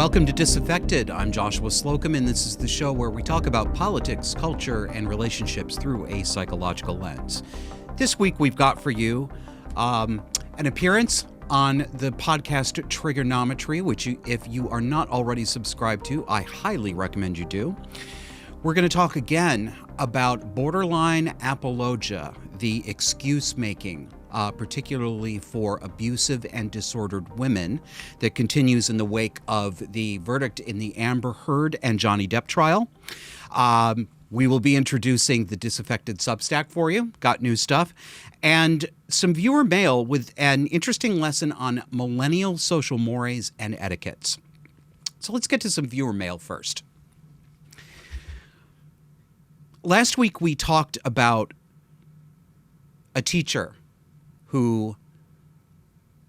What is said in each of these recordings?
Welcome to Disaffected. I'm Joshua Slocum, and this is the show where we talk about politics, culture, and relationships through a psychological lens. This week we've got for you an appearance on the podcast Trigonometry, which if you are not already subscribed to, I highly recommend you do. We're going to talk again about borderline apologia, the excuse making, particularly for abusive and disordered women, that continues in the wake of the verdict in the Amber Heard and Johnny Depp trial. We will be introducing the Disaffected Substack for you. Got new stuff. And some viewer mail with an interesting lesson on millennial social mores and etiquettes. So let's get to some viewer mail first. Last week we talked about a teacher who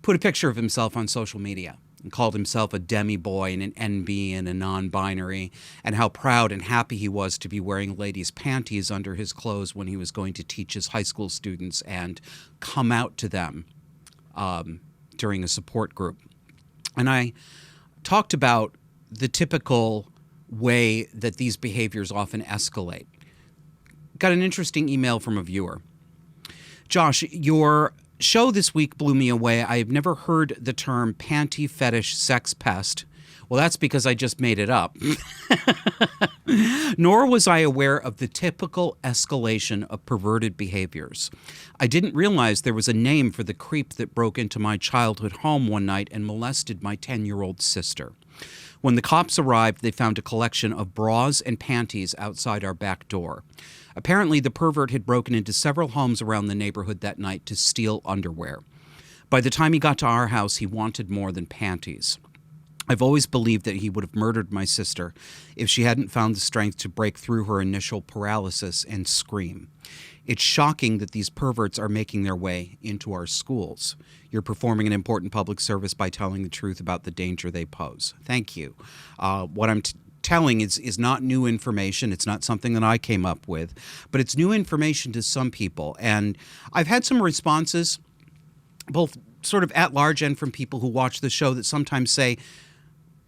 put a picture of himself on social media and called himself a demi-boy and an NB and a non-binary, and how proud and happy he was to be wearing ladies' panties under his clothes when he was going to teach his high school students and come out to them during a support group. And I talked about the typical way that these behaviors often escalate. Got an interesting email from a viewer. Josh, your show this week blew me away. I have never heard the term panty fetish sex pest. Well, that's because I just made it up. Nor was I aware of the typical escalation of perverted behaviors. I didn't realize there was a name for the creep that broke into my childhood home one night and molested my 10-year-old sister. When the cops arrived, they found a collection of bras and panties outside our back door. Apparently, the pervert had broken into several homes around the neighborhood that night to steal underwear. By the time he got to our house, he wanted more than panties. I've always believed that he would have murdered my sister if she hadn't found the strength to break through her initial paralysis and scream. It's shocking that these perverts are making their way into our schools. You're performing an important public service by telling the truth about the danger they pose. Thank you. What I'm telling is not new information. It's not something that I came up with, but it's new information to some people. And I've had some responses, both sort of at large and from people who watch the show, that sometimes say,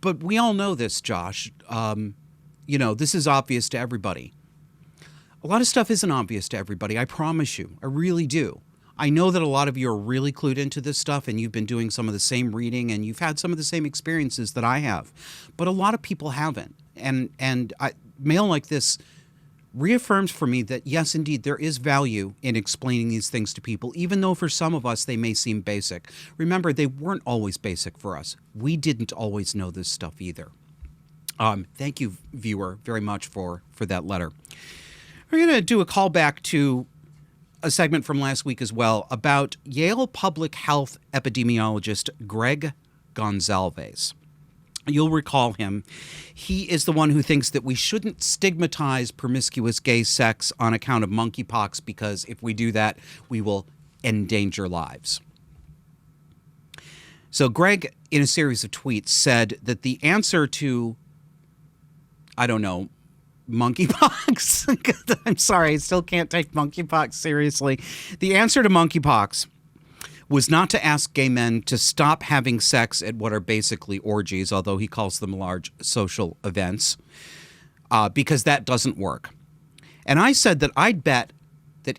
but we all know this, Josh. This is obvious to everybody. A lot of stuff isn't obvious to everybody. I promise you. I really do. I know that a lot of you are really clued into this stuff, and you've been doing some of the same reading, and you've had some of the same experiences that I have. But a lot of people haven't. And mail like this reaffirms for me that, yes, indeed, there is value in explaining these things to people, even though for some of us they may seem basic. Remember, they weren't always basic for us. We didn't always know this stuff either. Thank you, viewer, very much for that letter. We're going to do a callback to a segment from last week as well about Yale public health epidemiologist Greg Gonzalez. You'll recall him. He is the one who thinks that we shouldn't stigmatize promiscuous gay sex on account of monkeypox, because if we do that, we will endanger lives. So Greg, in a series of tweets, said that the answer to, monkeypox. I'm sorry, I still can't take monkeypox seriously. The answer to monkeypox was not to ask gay men to stop having sex at what are basically orgies, although he calls them large social events, because that doesn't work. And I said that I'd bet that,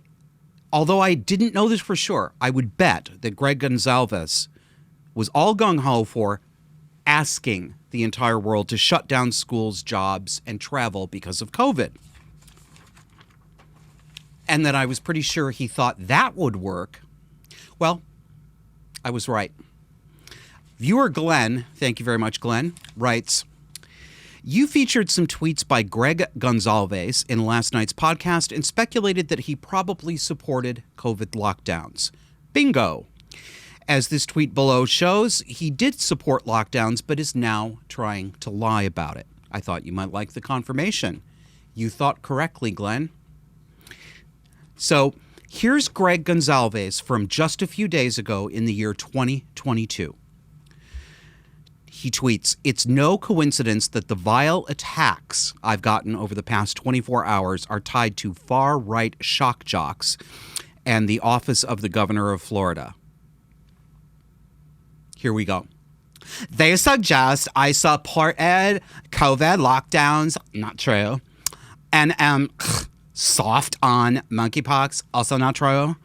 although I didn't know this for sure, I would bet that Greg Gonzalez was all gung-ho for asking the entire world to shut down schools, jobs, and travel because of COVID. And that I was pretty sure he thought that would work. Well, I was right. Viewer Glenn, thank you very much, Glenn, writes, you featured some tweets by Greg Gonzalez in last night's podcast and speculated that he probably supported COVID lockdowns. Bingo. As this tweet below shows, he did support lockdowns, but is now trying to lie about it. I thought you might like the confirmation. You thought correctly, Glenn. So here's Greg Gonzalez from just a few days ago in the year 2022. He tweets, it's no coincidence that the vile attacks I've gotten over the past 24 hours are tied to far-right shock jocks and the office of the governor of Florida. Here we go. They suggest I supported COVID lockdowns. Not true. And soft on monkeypox. Also not true.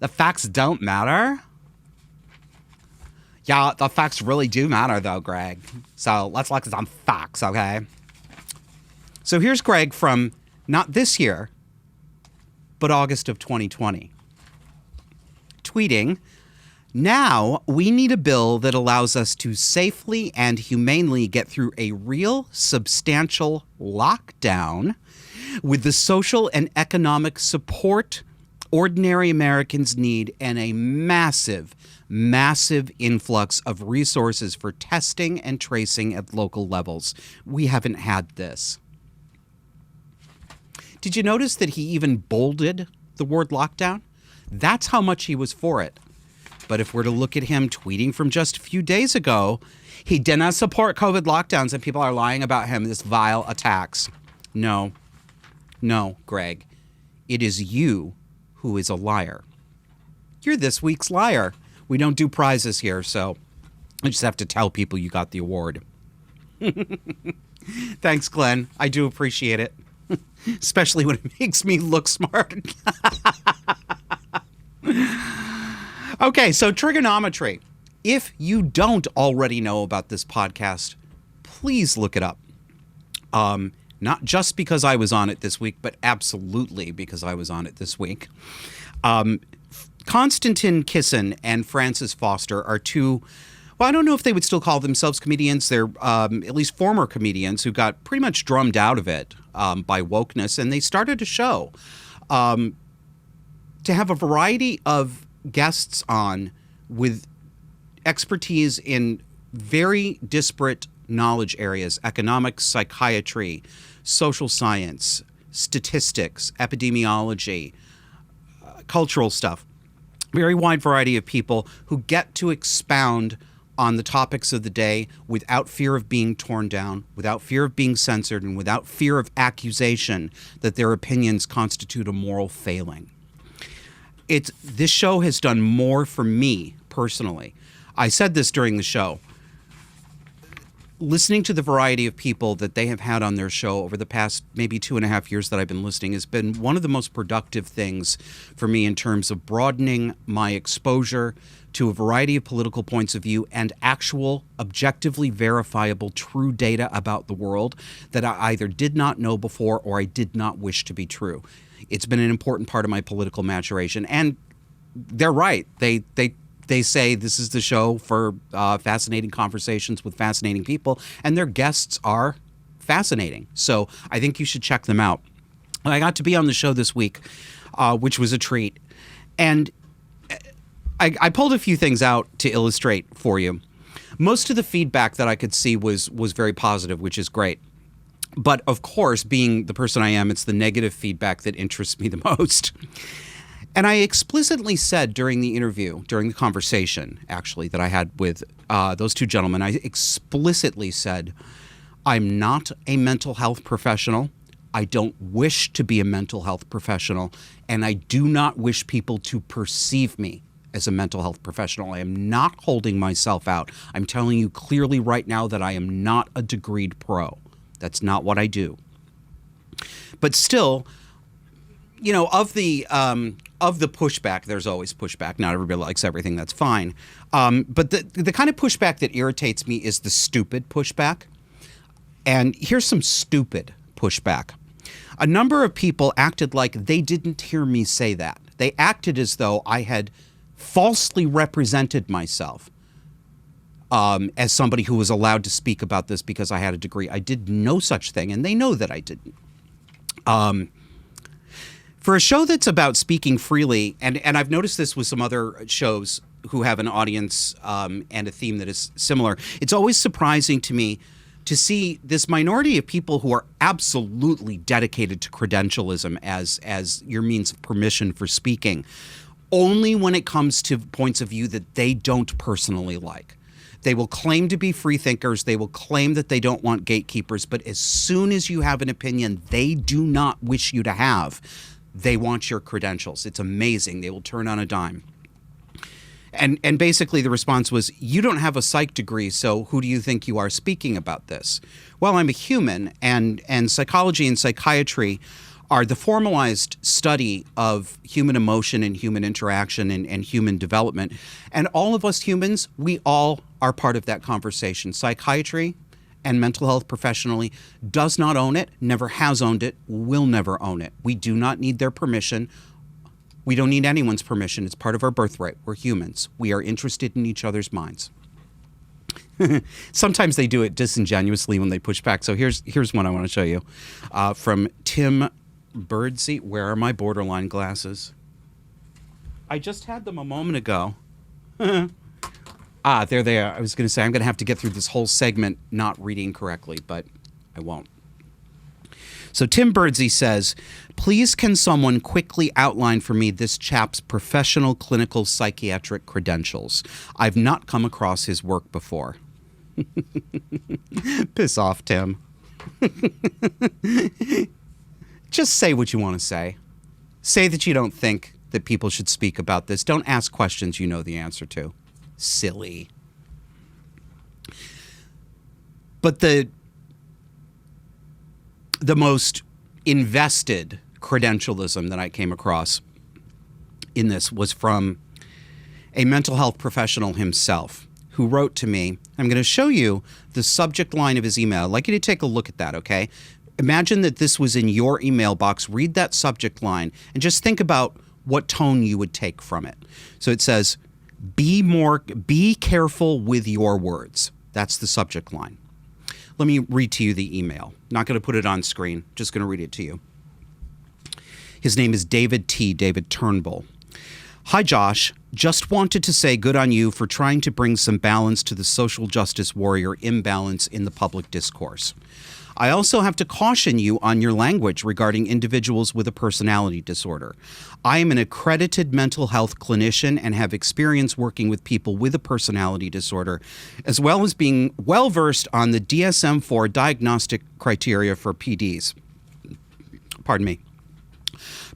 The facts don't matter. Yeah, the facts really do matter, though, Greg. So let's look at some facts, okay? So here's Greg from not this year, but August of 2020. Tweeting, now we need a bill that allows us to safely and humanely get through a real substantial lockdown with the social and economic support ordinary Americans need and a massive, massive influx of resources for testing and tracing at local levels. We haven't had this. Did you notice that he even bolded the word lockdown? That's how much he was for it. But if we're to look at him tweeting from just a few days ago, he did not support COVID lockdowns and people are lying about him, this vile attacks. No, Greg, it is you who is a liar. You're this week's liar. We don't do prizes here, so I just have to tell people you got the award. Thanks, Glenn. I do appreciate it. Especially when it makes me look smart. Okay, so trigonometry. If you don't already know about this podcast, please look it up. Not just because I was on it this week, but absolutely because I was on it this week. Konstantin Kisin and Francis Foster are two, well, I don't know if they would still call themselves comedians. They're at least former comedians who got pretty much drummed out of it by wokeness, and they started a show to have a variety of guests on with expertise in very disparate knowledge areas: economics, psychiatry, social science, statistics, epidemiology, cultural stuff. Very wide variety of people who get to expound on the topics of the day without fear of being torn down, without fear of being censored, and without fear of accusation that their opinions constitute a moral failing. This show has done more for me personally. I said this during the show. Listening to the variety of people that they have had on their show over the past maybe 2.5 years that I've been listening has been one of the most productive things for me in terms of broadening my exposure to a variety of political points of view and actual, objectively verifiable, true data about the world that I either did not know before or I did not wish to be true. It's been an important part of my political maturation. And they're right. They say this is the show for fascinating conversations with fascinating people, and their guests are fascinating. So I think you should check them out. I got to be on the show this week, which was a treat. And I pulled a few things out to illustrate for you. Most of the feedback that I could see was very positive, which is great. But of course, being the person I am, it's the negative feedback that interests me the most. And I explicitly said during the interview, during the conversation, actually, that I had with those two gentlemen, I explicitly said, I'm not a mental health professional. I don't wish to be a mental health professional. And I do not wish people to perceive me as a mental health professional. I am not holding myself out. I'm telling you clearly right now that I am not a degreed pro. That's not what I do. But still, you know, of the pushback, there's always pushback. Not everybody likes everything. That's fine. But the kind of pushback that irritates me is the stupid pushback. And here's some stupid pushback. A number of people acted like they didn't hear me say that. They acted as though I had falsely represented myself as somebody who was allowed to speak about this because I had a degree. I did no such thing, and they know that I didn't. For a show that's about speaking freely, and I've noticed this with some other shows who have an audience and a theme that is similar, it's always surprising to me to see this minority of people who are absolutely dedicated to credentialism as your means of permission for speaking, only when it comes to points of view that they don't personally like. They will claim to be free thinkers. They will claim that they don't want gatekeepers. But as soon as you have an opinion they do not wish you to have, they want your credentials. It's amazing. They will turn on a dime. And basically the response was, you don't have a psych degree, so who do you think you are speaking about this? Well, I'm a human, and psychology and psychiatry are the formalized study of human emotion and human interaction and human development. And all of us humans, we all are part of that conversation. Psychiatry and mental health professionally does not own it, never has owned it, will never own it. We do not need their permission. We don't need anyone's permission. It's part of our birthright. We're humans. We are interested in each other's minds. Sometimes they do it disingenuously when they push back. So here's one I want to show you from Tim Birdsey. Where are my borderline glasses? I just had them a moment ago. There they are. I was going to say I'm going to have to get through this whole segment not reading correctly, but I won't. So Tim Birdsey says, please can someone quickly outline for me this chap's professional clinical psychiatric credentials? I've not come across his work before. Piss off, Tim. Just say what you want to say. Say that you don't think that people should speak about this. Don't ask questions you know the answer to. Silly. But the most invested credentialism that I came across in this was from a mental health professional himself who wrote to me. I'm going to show you the subject line of his email. I'd like you to take a look at that, okay? Imagine that this was in your email box. Read that subject line and just think about what tone you would take from it. So it says, be careful with your words. That's the subject line. Let me read to you the email. Not going to put it on screen. Just going to read it to you. His name is David Turnbull. Hi, Josh. Just wanted to say good on you for trying to bring some balance to the social justice warrior imbalance in the public discourse. I also have to caution you on your language regarding individuals with a personality disorder. I am an accredited mental health clinician and have experience working with people with a personality disorder, as well as being well-versed on the DSM-4 diagnostic criteria for PDs. Pardon me.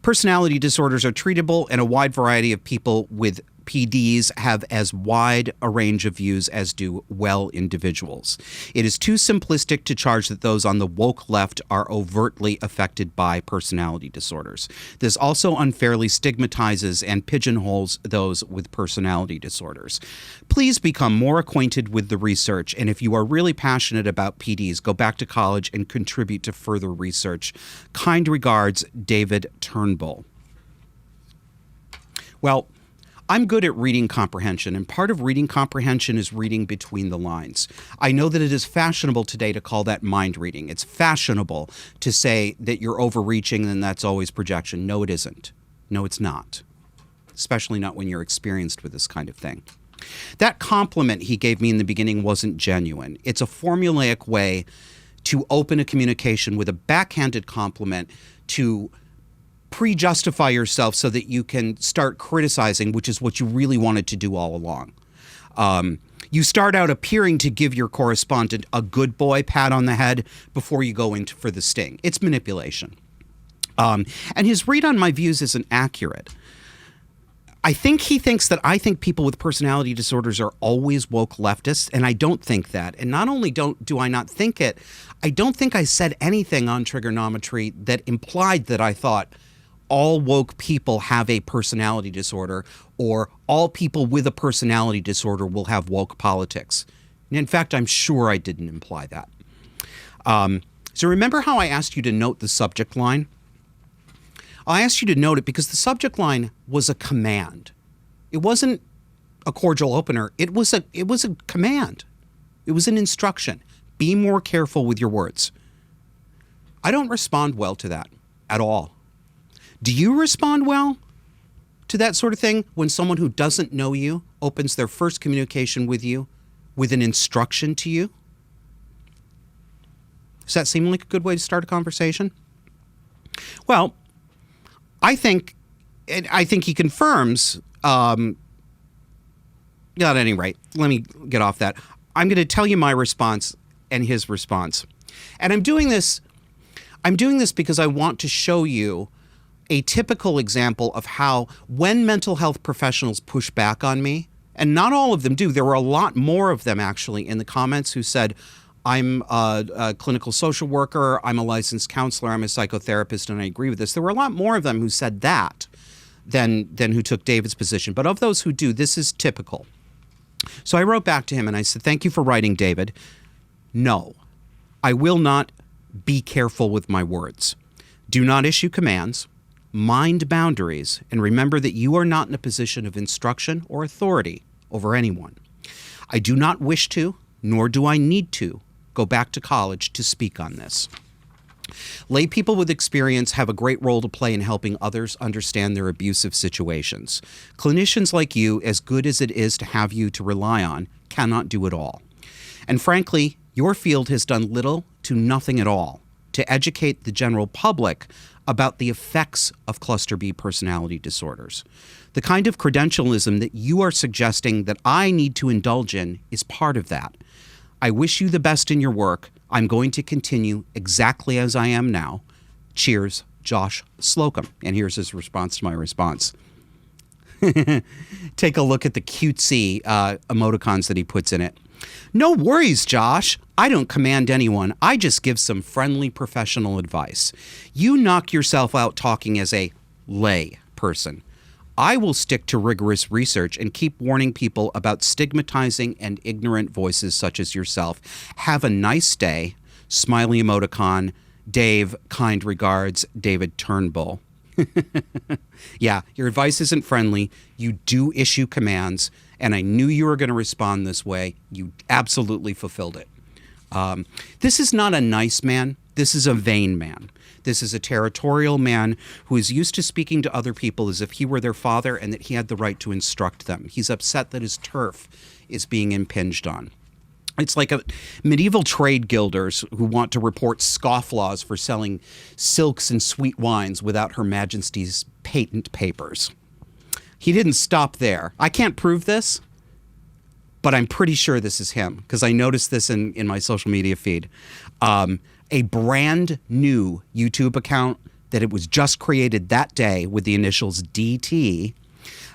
Personality disorders are treatable, and a wide variety of people with PDs have as wide a range of views as do well individuals. It is too simplistic to charge that those on the woke left are overtly affected by personality disorders. This also unfairly stigmatizes and pigeonholes those with personality disorders. Please become more acquainted with the research, and if you are really passionate about PDs, go back to college and contribute to further research. Kind regards, David Turnbull. Well, I'm good at reading comprehension, and part of reading comprehension is reading between the lines. I know that it is fashionable today to call that mind reading. It's fashionable to say that you're overreaching and that's always projection. No, it isn't. No, it's not. Especially not when you're experienced with this kind of thing. That compliment he gave me in the beginning wasn't genuine. It's a formulaic way to open a communication with a backhanded compliment to pre-justify yourself so that you can start criticizing, which is what you really wanted to do all along. You start out appearing to give your correspondent a good boy pat on the head before you go in for the sting. It's manipulation. And his read on my views isn't accurate. I think he thinks that I think people with personality disorders are always woke leftists, and I don't think that. And not only do I not think it, I don't think I said anything on trigonometry that implied that I thought all woke people have a personality disorder, or all people with a personality disorder will have woke politics. And in fact, I'm sure I didn't imply that. So remember how I asked you to note the subject line? I asked you to note it because the subject line was a command. It wasn't a cordial opener. It was a command. It was an instruction. Be more careful with your words. I don't respond well to that at all. Do you respond well to that sort of thing when someone who doesn't know you opens their first communication with you with an instruction to you? Does that seem like a good way to start a conversation? Well, I think he confirms, at any rate, let me get off that. I'm going to tell you my response and his response. And I'm doing this because I want to show you a typical example of how when mental health professionals push back on me, And not all of them do. There were a lot more of them, actually, in the comments who said, I'm a clinical social worker, I'm a licensed counselor, I'm a psychotherapist, and I agree with this. There were a lot more of them who said that than who took David's position. But of those who do, this is typical. So I wrote back to him and I said, thank you for writing, David. No, I will not be careful with my words. Do not issue commands, mind boundaries, and remember that you are not in a position of instruction or authority over anyone. I do not wish to, nor do I need to, go back to college to speak on this. Lay people with experience have a great role to play in helping others understand their abusive situations. Clinicians like you, as good as it is to have you to rely on, cannot do it all. And frankly, your field has done little to nothing at all to educate the general public about the effects of cluster B personality disorders. The kind of credentialism that you are suggesting that I need to indulge in is part of that. I wish you the best in your work. I'm going to continue exactly as I am now. Cheers, Josh Slocum. And here's his response to my response. Take a look at the cutesy emoticons that he puts in it. No worries, Josh. I don't command anyone. I just give some friendly professional advice. You knock yourself out talking as a lay person. I will stick to rigorous research and keep warning people about stigmatizing and ignorant voices such as yourself. Have a nice day. Smiley emoticon. Dave, kind regards, David Turnbull. Yeah, your advice isn't friendly. You do issue commands, and I knew you were going to respond this way. You absolutely fulfilled it. This is not a nice man. This is a vain man. This is a territorial man who is used to speaking to other people as if he were their father and that he had the right to instruct them. He's upset that his turf is being impinged on. It's like medieval trade guilders who want to report scofflaws for selling silks and sweet wines without Her Majesty's patent papers. He didn't stop there. I can't prove this, but I'm pretty sure this is him because I noticed this in my social media feed. A brand new YouTube account that it was just created that day with the initials DT,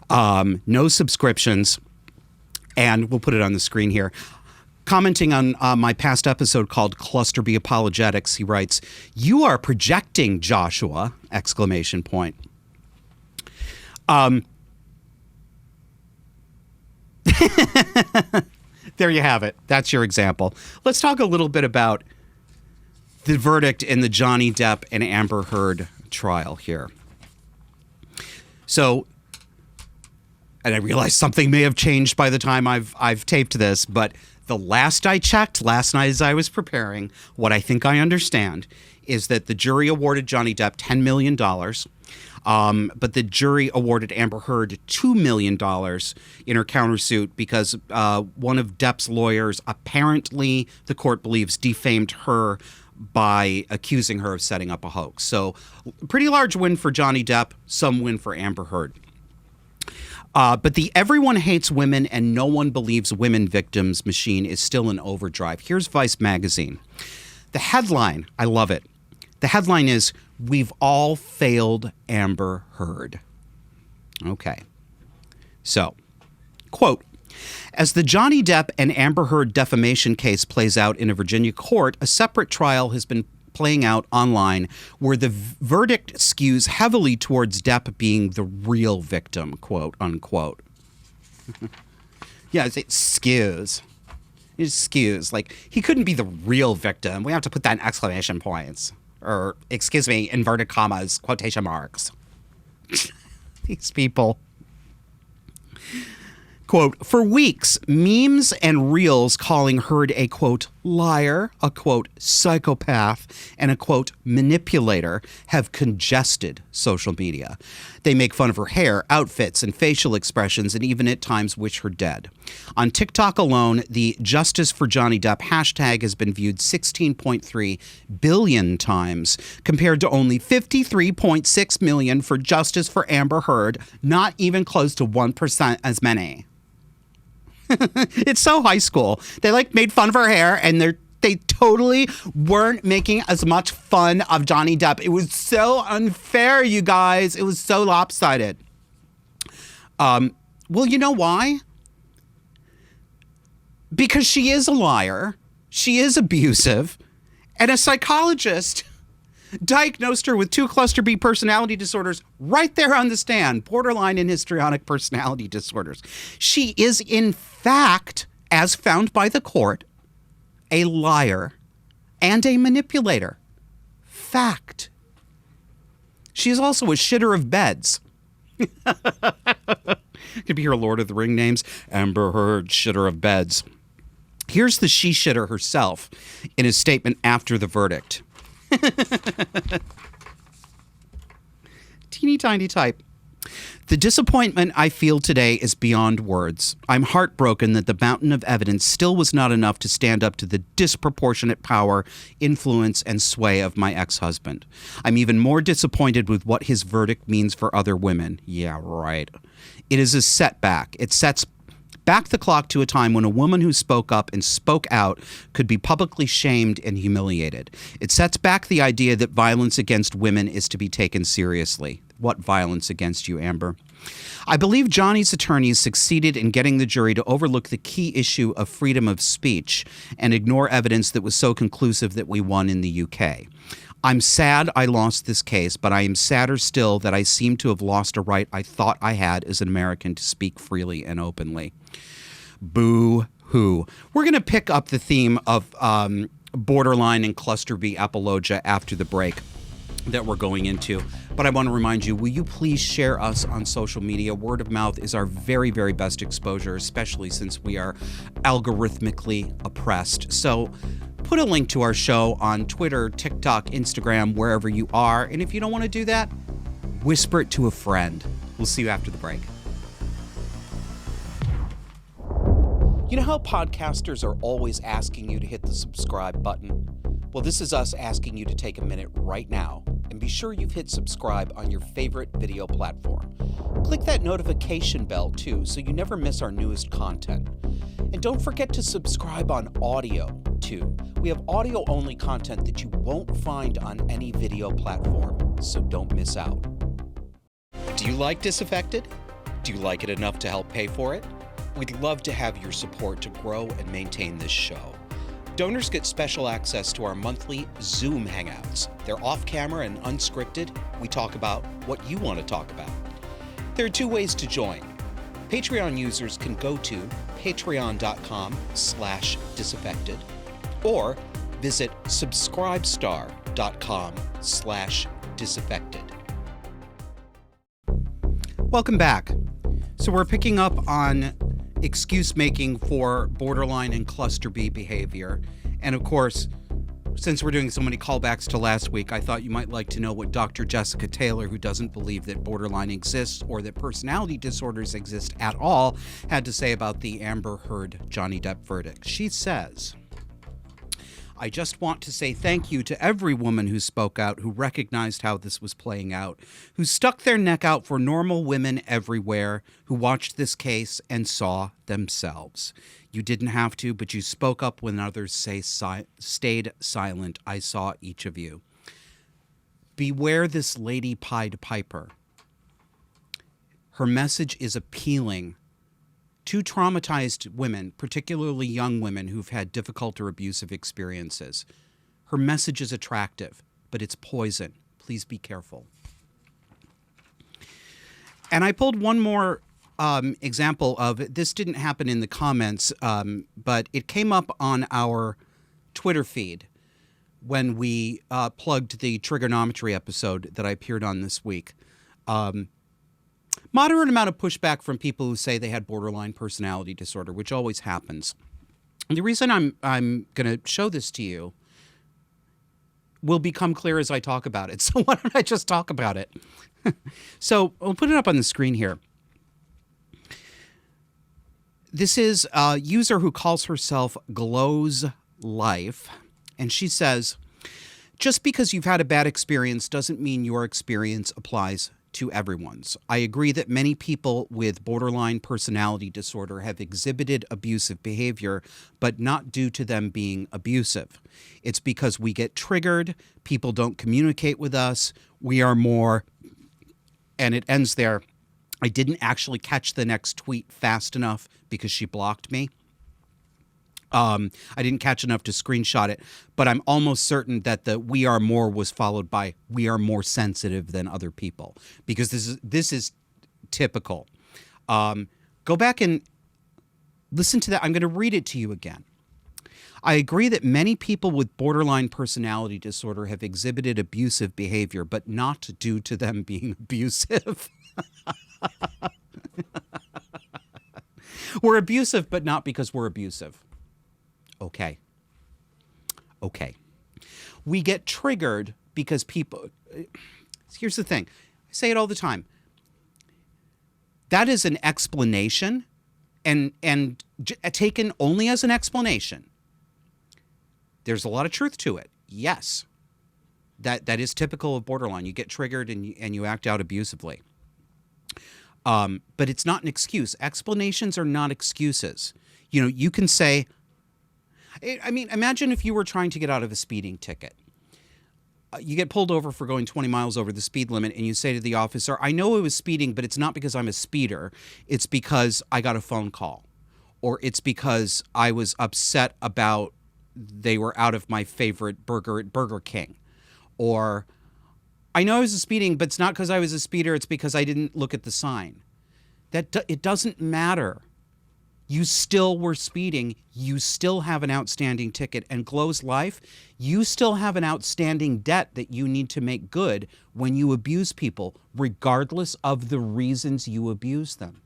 no subscriptions, and we'll put it on the screen here. Commenting on my past episode called Cluster B Apologetics, he writes, "You are projecting, Joshua!" Exclamation point. There you have it. That's your example. Let's talk a little bit about the verdict in the Johnny Depp and Amber Heard trial here. So, and I realize something may have changed by the time I've taped this, but the last I checked, last night as I was preparing, what I think I understand is that the jury awarded Johnny Depp $10 million, but the jury awarded Amber Heard $2 million in her countersuit because one of Depp's lawyers, apparently the court believes, defamed her by accusing her of setting up a hoax. So pretty large win for Johnny Depp, some win for Amber Heard. But the everyone hates women and no one believes women victims machine is still in overdrive. Here's Vice magazine. The headline, I love it. The headline is, "We've all failed Amber Heard." Okay. So, quote, "As the Johnny Depp and Amber Heard defamation case plays out in a Virginia court, a separate trial has been playing out online where the verdict skews heavily towards Depp being the real victim, quote unquote." Yeah, it skews. It skews. Like, he couldn't be the real victim. We have to put that in exclamation points. Or, excuse me, inverted commas, quotation marks. These people. Quote, "For weeks, memes and reels calling Heard a, quote, liar, a, quote, psychopath, and a, quote, manipulator have congested social media. They make fun of her hair, outfits, and facial expressions, and even at times wish her dead. On TikTok alone, the Justice for Johnny Depp hashtag has been viewed 16.3 billion times, compared to only 53.6 million for Justice for Amber Heard, not even close to 1% as many." It's so high school. They made fun of her hair, and they totally weren't making as much fun of Johnny Depp. It was so unfair, you guys. It was so lopsided. Well, you know why? because she is a liar, she is abusive, and a psychologist diagnosed her with 2 cluster B personality disorders right there on the stand, borderline and histrionic personality disorders. She is, in fact, as found by the court, a liar and a manipulator. Fact. She is also a shitter of beds. Could be her Lord of the Ring names. Amber Heard, shitter of beds. Here's the she-shitter herself in a statement after the verdict. Teeny tiny type. The disappointment I feel today is beyond words. I'm heartbroken that the mountain of evidence still was not enough to stand up to the disproportionate power, influence, and sway of my ex-husband. I'm even more disappointed with what his verdict means for other women. Yeah, right. It is a setback. It sets back the clock to a time when a woman who spoke up and spoke out could be publicly shamed and humiliated. It sets back the idea that violence against women is to be taken seriously. What violence against you, Amber? I believe Johnny's attorneys succeeded in getting the jury to overlook the key issue of freedom of speech and ignore evidence that was so conclusive that we won in the UK. I'm sad I lost this case, but I am sadder still that I seem to have lost a right I thought I had as an American to speak freely and openly. Boo-hoo. We're going to pick up the theme of borderline and cluster B apologia after the break that we're going into. But I want to remind you, will you please share us on social media? Word of mouth is our very, very best exposure, especially since we are algorithmically oppressed. So put a link to our show on Twitter, TikTok, Instagram, wherever you are. And if you don't want to do that, whisper it to a friend. We'll see you after the break. You know how podcasters are always asking you to hit the subscribe button? Well, this is us asking you to take a minute right now and be sure you've hit subscribe on your favorite video platform. Click that notification bell too so you never miss our newest content. And don't forget to subscribe on audio too. We have audio-only content that you won't find on any video platform, so don't miss out. Do you like Disaffected? Do you like it enough to help pay for it? We'd love to have your support to grow and maintain this show. Donors get special access to our monthly Zoom Hangouts. They're off-camera and unscripted. We talk about what you want to talk about. There are 2 ways to join. Patreon users can go to patreon.com/disaffected or visit subscribestar.com/disaffected. Welcome back. So we're picking up on excuse making for borderline and cluster B behavior. And of course, since we're doing so many callbacks to last week, I thought you might like to know what Dr. Jessica Taylor, who doesn't believe that borderline exists or that personality disorders exist at all, had to say about the Amber Heard Johnny Depp verdict. She says, I just want to say thank you to every woman who spoke out, who recognized how this was playing out, who stuck their neck out for normal women everywhere, who watched this case and saw themselves. You didn't have to, but you spoke up when others stayed silent. I saw each of you. Beware this Lady Pied Piper. Her message is appealing to traumatized women, particularly young women who've had difficult or abusive experiences. Her message is attractive, but it's poison. Please be careful. And I pulled one more example of, this didn't happen in the comments, but it came up on our Twitter feed when we plugged the trigonometry episode that I appeared on this week. Moderate amount of pushback from people who say they had borderline personality disorder, which always happens. And the reason I'm going to show this to you will become clear as I talk about it. So why don't I just talk about it? So I'll put it up on the screen here. This is a user who calls herself Glows Life, and she says, just because you've had a bad experience doesn't mean your experience applies to everyone's. I agree that many people with borderline personality disorder have exhibited abusive behavior, but not due to them being abusive. It's because we get triggered, people don't communicate with us, we are more, and it ends there. I didn't actually catch the next tweet fast enough because she blocked me. I didn't catch enough to screenshot it, but I'm almost certain that the "we are more" was followed by "we are more sensitive than other people," because this is typical. Go back and listen to that. I'm going to read it to you again. I agree that many people with borderline personality disorder have exhibited abusive behavior, but not due to them being abusive. We're abusive, but not because we're abusive. Okay. We get triggered because people... Here's the thing. I say it all the time. That is an explanation, and taken only as an explanation. There's a lot of truth to it. Yes. That is typical of borderline. You get triggered and you act out abusively. But it's not an excuse. Explanations are not excuses. You know, you can say, I mean, imagine if you were trying to get out of a speeding ticket. You get pulled over for going 20 miles over the speed limit, and you say to the officer, I know I was speeding, but it's not because I'm a speeder. It's because I got a phone call. Or it's because I was upset about they were out of my favorite burger at Burger King. Or I know I was speeding, but it's not because I was a speeder. It's because I didn't look at the sign. It doesn't matter. You still were speeding. You still have an outstanding ticket. And Glow's life, you still have an outstanding debt that you need to make good when you abuse people, regardless of the reasons you abuse them.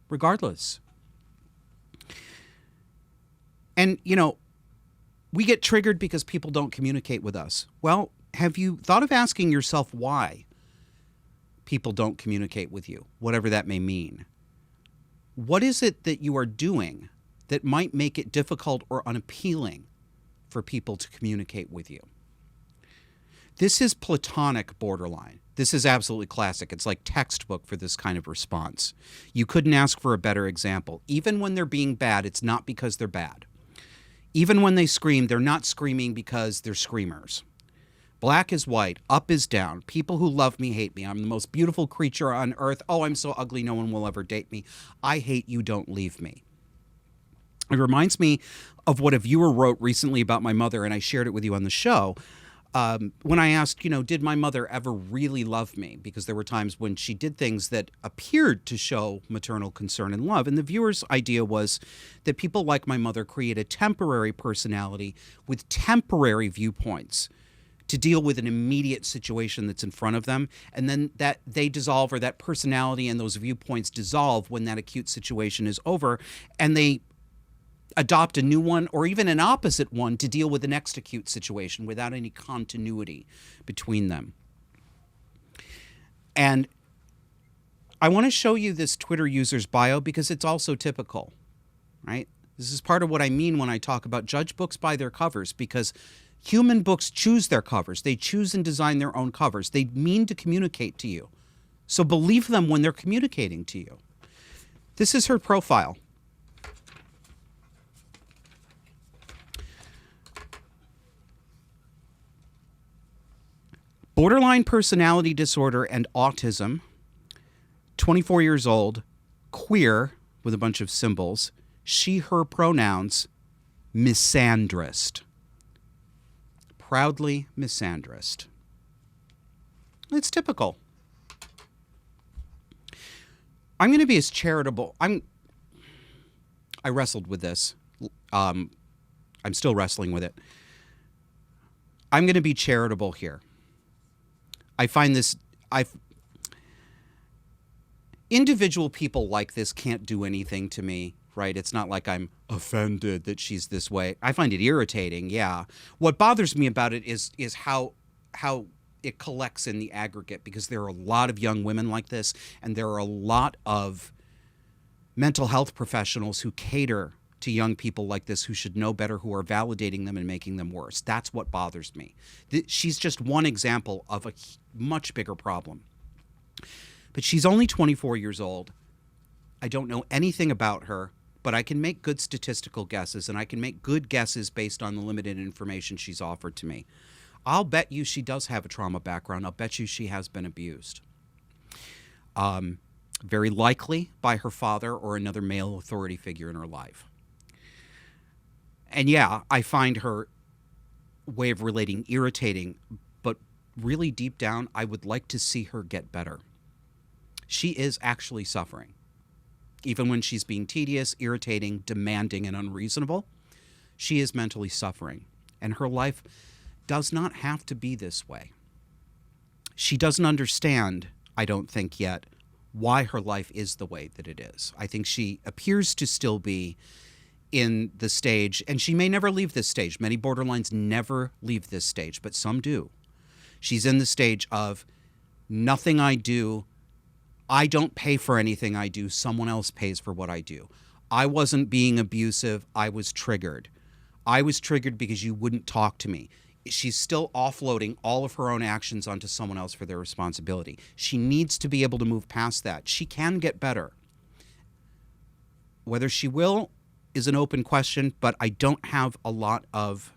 Regardless. And, you know, we get triggered because people don't communicate with us. Well, have you thought of asking yourself why people don't communicate with you, whatever that may mean? What is it that you are doing that might make it difficult or unappealing for people to communicate with you? This is platonic borderline. This is absolutely classic. It's like textbook for this kind of response. You couldn't ask for a better example. Even when they're being bad, it's not because they're bad. Even when they scream, they're not screaming because they're screamers. Black is white, up is down. People who love me hate me. I'm the most beautiful creature on earth. Oh, I'm so ugly, no one will ever date me. I hate you, don't leave me. It reminds me of what a viewer wrote recently about my mother, and I shared it with you on the show. When I asked, you know, did my mother ever really love me? Because there were times when she did things that appeared to show maternal concern and love. And the viewer's idea was that people like my mother create a temporary personality with temporary viewpoints to deal with an immediate situation that's in front of them. And then that they dissolve, or that personality and those viewpoints dissolve when that acute situation is over. And they adopt a new one, or even an opposite one, to deal with the next acute situation without any continuity between them. And I want to show you this Twitter user's bio because it's also typical, right? This is part of what I mean when I talk about judge books by their covers, because human books choose their covers. They choose and design their own covers. They mean to communicate to you. So believe them when they're communicating to you. This is her profile. Borderline personality disorder and autism, 24 years old, queer, with a bunch of symbols, she, her pronouns, misandrist. Proudly misandrist. It's typical. I'm going to be as charitable. I wrestled with this. I'm still wrestling with it. I'm going to be charitable here. I find this, individual people like this can't do anything to me, right? It's not like I'm offended that she's this way. I find it irritating, yeah. What bothers me about it is how it collects in the aggregate, because there are a lot of young women like this, and there are a lot of mental health professionals who cater to young people like this, who should know better, who are validating them and making them worse. That's what bothers me. She's just one example of a much bigger problem. But she's only 24 years old. I don't know anything about her, but I can make good statistical guesses, and I can make good guesses based on the limited information she's offered to me. I'll bet you she does have a trauma background. I'll bet you she has been abused. Very likely by her father or another male authority figure in her life. And yeah, I find her way of relating irritating, but really deep down, I would like to see her get better. She is actually suffering. Even when she's being tedious, irritating, demanding, and unreasonable, she is mentally suffering. And her life does not have to be this way. She doesn't understand, I don't think yet, why her life is the way that it is. I think she appears to still be in the stage, and she may never leave this stage. Many borderlines never leave this stage, but some do. She's in the stage of nothing I do, I don't pay for anything I do, someone else pays for what I do. I wasn't being abusive, I was triggered. I was triggered because you wouldn't talk to me. She's still offloading all of her own actions onto someone else for their responsibility. She needs to be able to move past that. She can get better. Whether she will is an open question, but I don't have a lot of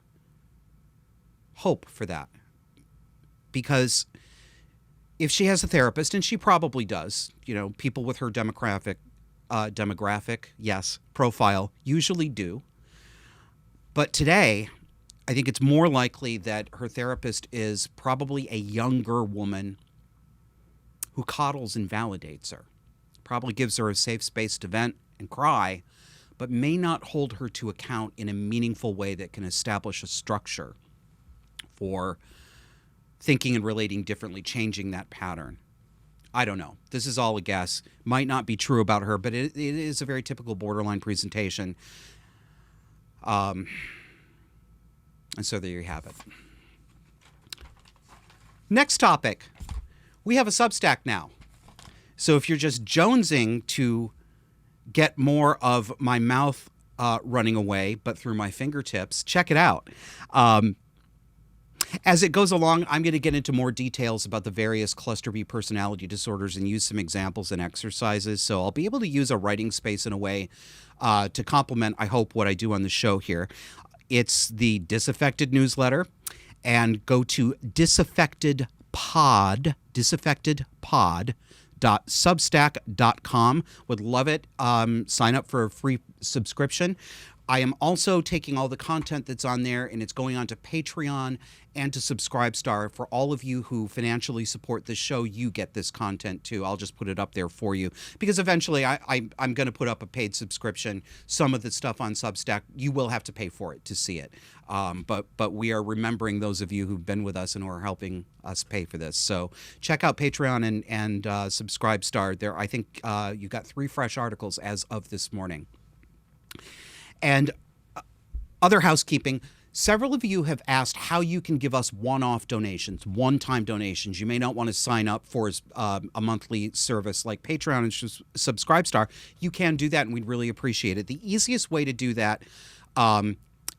hope for that. Because if she has a therapist, and she probably does, people with her demographic, yes, profile usually do. But today, I think it's more likely that her therapist is probably a younger woman who coddles and validates her, probably gives her a safe space to vent and cry, but may not hold her to account in a meaningful way that can establish a structure for thinking and relating differently, changing that pattern. I don't know. This is all a guess. Might not be true about her, but it is a very typical borderline presentation. And so there you have it. Next topic. We have a Substack now. So if you're just jonesing to get more of my mouth running away, but through my fingertips, check it out. As it goes along, I'm going to get into more details about the various cluster B personality disorders and use some examples and exercises. So I'll be able to use a writing space in a way to complement, I hope, what I do on the show here. It's the Disaffected newsletter, and go to disaffectedpod.substack.com. Would love it. Sign up for a free subscription. I am also taking all the content that's on there, and it's going on to Patreon and to Subscribestar. For all of you who financially support this show, you get this content too. I'll just put it up there for you, because eventually I'm going to put up a paid subscription. Some of the stuff on Substack, you will have to pay for it to see it. But we are remembering those of you who've been with us and who are helping us pay for this. So check out Patreon and Subscribestar. There, I think you got 3 fresh articles as of this morning. And other housekeeping, several of you have asked how you can give us one-off donations, one-time donations. You may not want to sign up for a monthly service like Patreon and Subscribestar. You can do that, and we'd really appreciate it. The easiest way to do that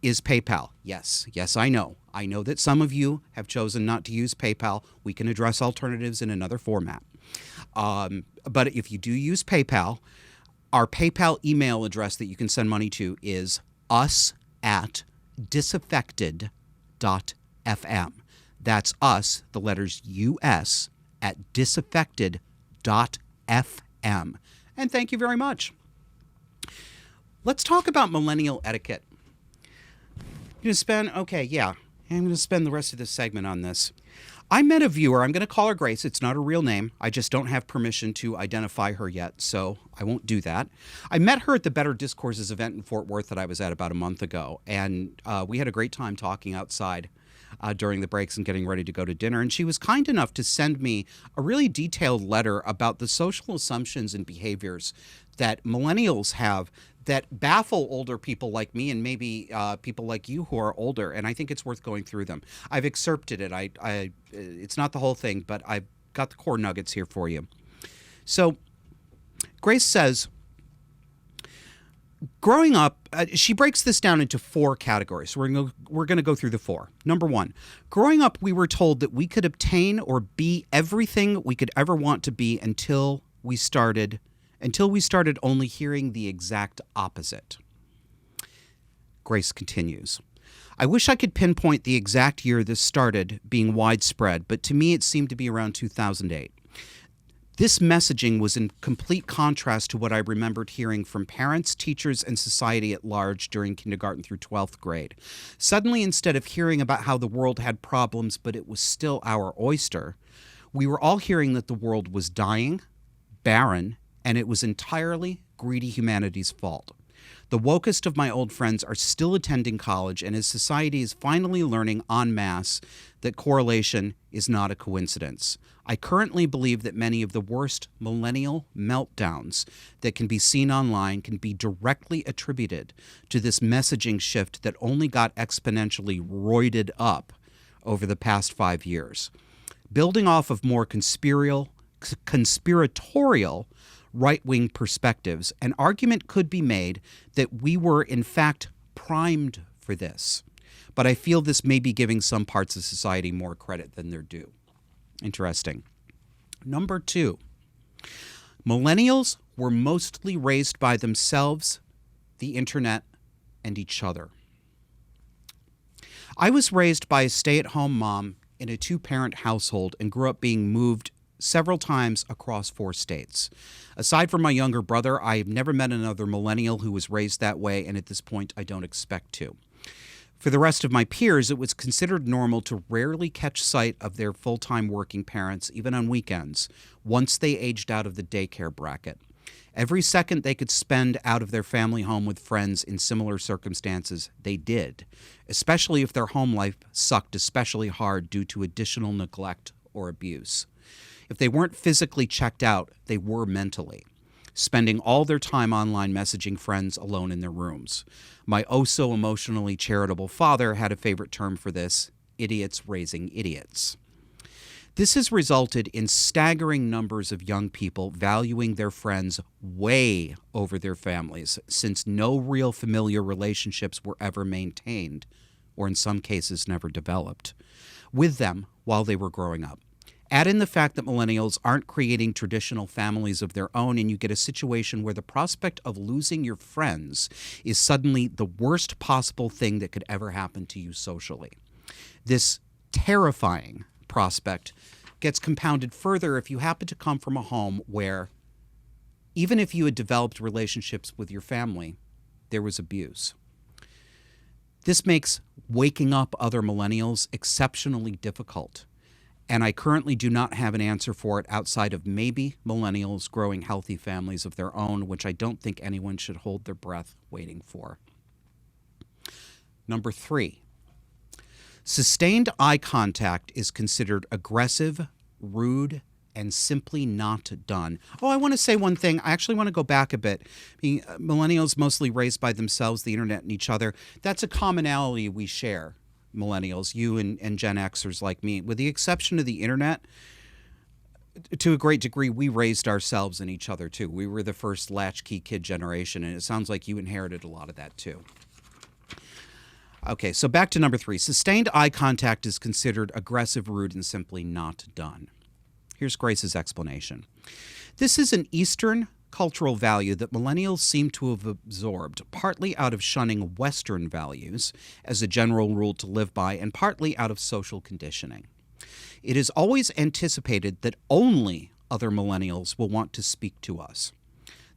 is PayPal. Yes, I know. I know that some of you have chosen not to use PayPal. We can address alternatives in another format. But if you do use PayPal, our PayPal email address that you can send money to is us@disaffected.fm. That's us, the letters US, at disaffected.fm. And thank you very much. Let's talk about millennial etiquette. I'm going to spend the rest of this segment on this. I met a viewer. I'm going to call her Grace. It's not her real name. I just don't have permission to identify her yet, so I won't do that. I met her at the Better Discourses event in Fort Worth that I was at about a month ago, and we had a great time talking outside during the breaks and getting ready to go to dinner. And she was kind enough to send me a really detailed letter about the social assumptions and behaviors that millennials have that baffle older people like me and maybe people like you who are older, and I think it's worth going through them. I've excerpted it. It's not the whole thing, but I've got the core nuggets here for you. So Grace says, growing up, she breaks this down into 4 categories. So we're going to go through the 4. Number 1, growing up, we were told that we could obtain or be everything we could ever want to be until we started only hearing the exact opposite. Grace continues, I wish I could pinpoint the exact year this started being widespread, but to me it seemed to be around 2008. This messaging was in complete contrast to what I remembered hearing from parents, teachers, and society at large during kindergarten through 12th grade. Suddenly, instead of hearing about how the world had problems but it was still our oyster, we were all hearing that the world was dying, barren, and it was entirely greedy humanity's fault. The wokest of my old friends are still attending college, and as society is finally learning en masse that correlation is not a coincidence. I currently believe that many of the worst millennial meltdowns that can be seen online can be directly attributed to this messaging shift that only got exponentially roided up over the past 5 years. Building off of more conspiratorial right-wing perspectives, an argument could be made that we were in fact primed for this. But I feel this may be giving some parts of society more credit than they're due. Interesting. Number 2, millennials were mostly raised by themselves, the internet, and each other. I was raised by a stay-at-home mom in a 2-parent household and grew up being moved several times across 4 states. Aside from my younger brother, I have never met another millennial who was raised that way, and at this point, I don't expect to. For the rest of my peers, it was considered normal to rarely catch sight of their full-time working parents, even on weekends, once they aged out of the daycare bracket. Every second they could spend out of their family home with friends in similar circumstances, they did, especially if their home life sucked especially hard due to additional neglect or abuse. If they weren't physically checked out, they were mentally, spending all their time online messaging friends alone in their rooms. My oh-so-emotionally charitable father had a favorite term for this: idiots raising idiots. This has resulted in staggering numbers of young people valuing their friends way over their families, since no real familiar relationships were ever maintained, or in some cases never developed, with them while they were growing up. Add in the fact that millennials aren't creating traditional families of their own, and you get a situation where the prospect of losing your friends is suddenly the worst possible thing that could ever happen to you socially. This terrifying prospect gets compounded further if you happen to come from a home where, even if you had developed relationships with your family, there was abuse. This makes waking up other millennials exceptionally difficult. And I currently do not have an answer for it outside of maybe millennials growing healthy families of their own, which I don't think anyone should hold their breath waiting for. Number 3, sustained eye contact is considered aggressive, rude, and simply not done. Oh, I want to say one thing. I actually want to go back a bit. Millennials mostly raised by themselves, the internet, and each other. That's a commonality we share. Millennials, you and Gen Xers like me, with the exception of the internet, to a great degree, we raised ourselves and each other too. We were the first latchkey kid generation, and it sounds like you inherited a lot of that too. Okay, so back to number 3. Sustained eye contact is considered aggressive, rude, and simply not done. Here's Grace's explanation. This is an Eastern cultural value that millennials seem to have absorbed, partly out of shunning Western values as a general rule to live by, and partly out of social conditioning. It is always anticipated that only other millennials will want to speak to us.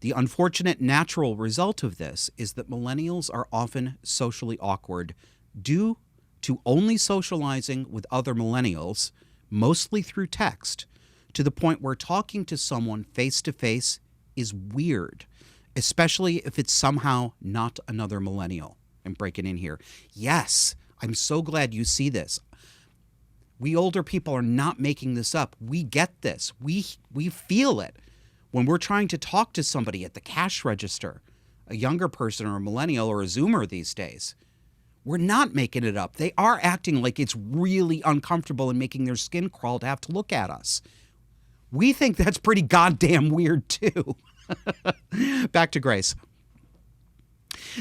The unfortunate natural result of this is that millennials are often socially awkward due to only socializing with other millennials, mostly through text, to the point where talking to someone face-to-face is weird, especially if it's somehow not another millennial. I'm breaking in here. Yes, I'm so glad you see this. We older people are not making this up. We get this. We feel it when we're trying to talk to somebody at the cash register, a younger person or a millennial or a Zoomer these days. We're not making it up. They are acting like it's really uncomfortable and making their skin crawl to have to look at us. We think that's pretty goddamn weird, too. Back to Grace.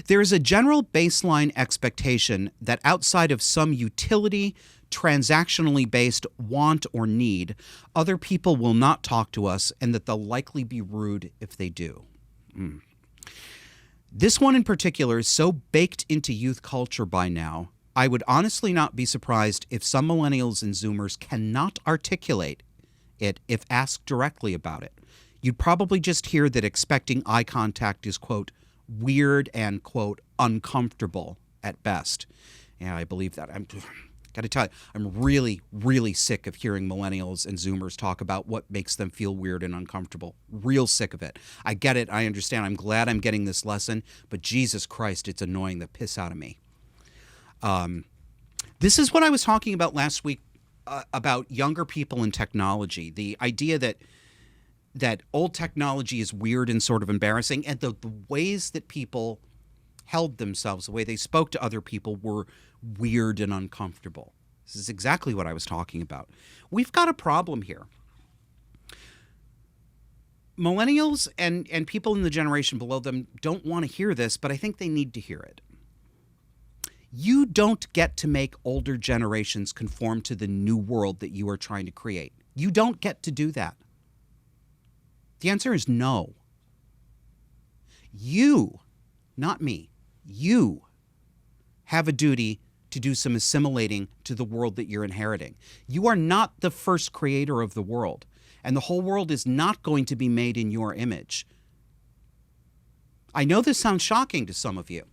There is a general baseline expectation that outside of some utility, transactionally based want or need, other people will not talk to us and that they'll likely be rude if they do. This one in particular is so baked into youth culture by now, I would honestly not be surprised if some millennials and Zoomers cannot articulate it if asked directly about it. You'd probably just hear that expecting eye contact is, quote, weird and, quote, uncomfortable at best. Yeah, I believe that. I'm got to tell you, I'm really, really sick of hearing millennials and Zoomers talk about what makes them feel weird and uncomfortable. Real sick of it. I get it. I understand. I'm glad I'm getting this lesson, but Jesus Christ, it's annoying the piss out of me. This is what I was talking about last week about younger people and technology. The idea that old technology is weird and sort of embarrassing, and the ways that people held themselves, the way they spoke to other people were weird and uncomfortable. This is exactly what I was talking about. We've got a problem here. Millennials and people in the generation below them don't want to hear this, but I think they need to hear it. You don't get to make older generations conform to the new world that you are trying to create. You don't get to do that. The answer is no. You, not me, you have a duty to do some assimilating to the world that you're inheriting. You are not the first creator of the world, and the whole world is not going to be made in your image. I know this sounds shocking to some of you,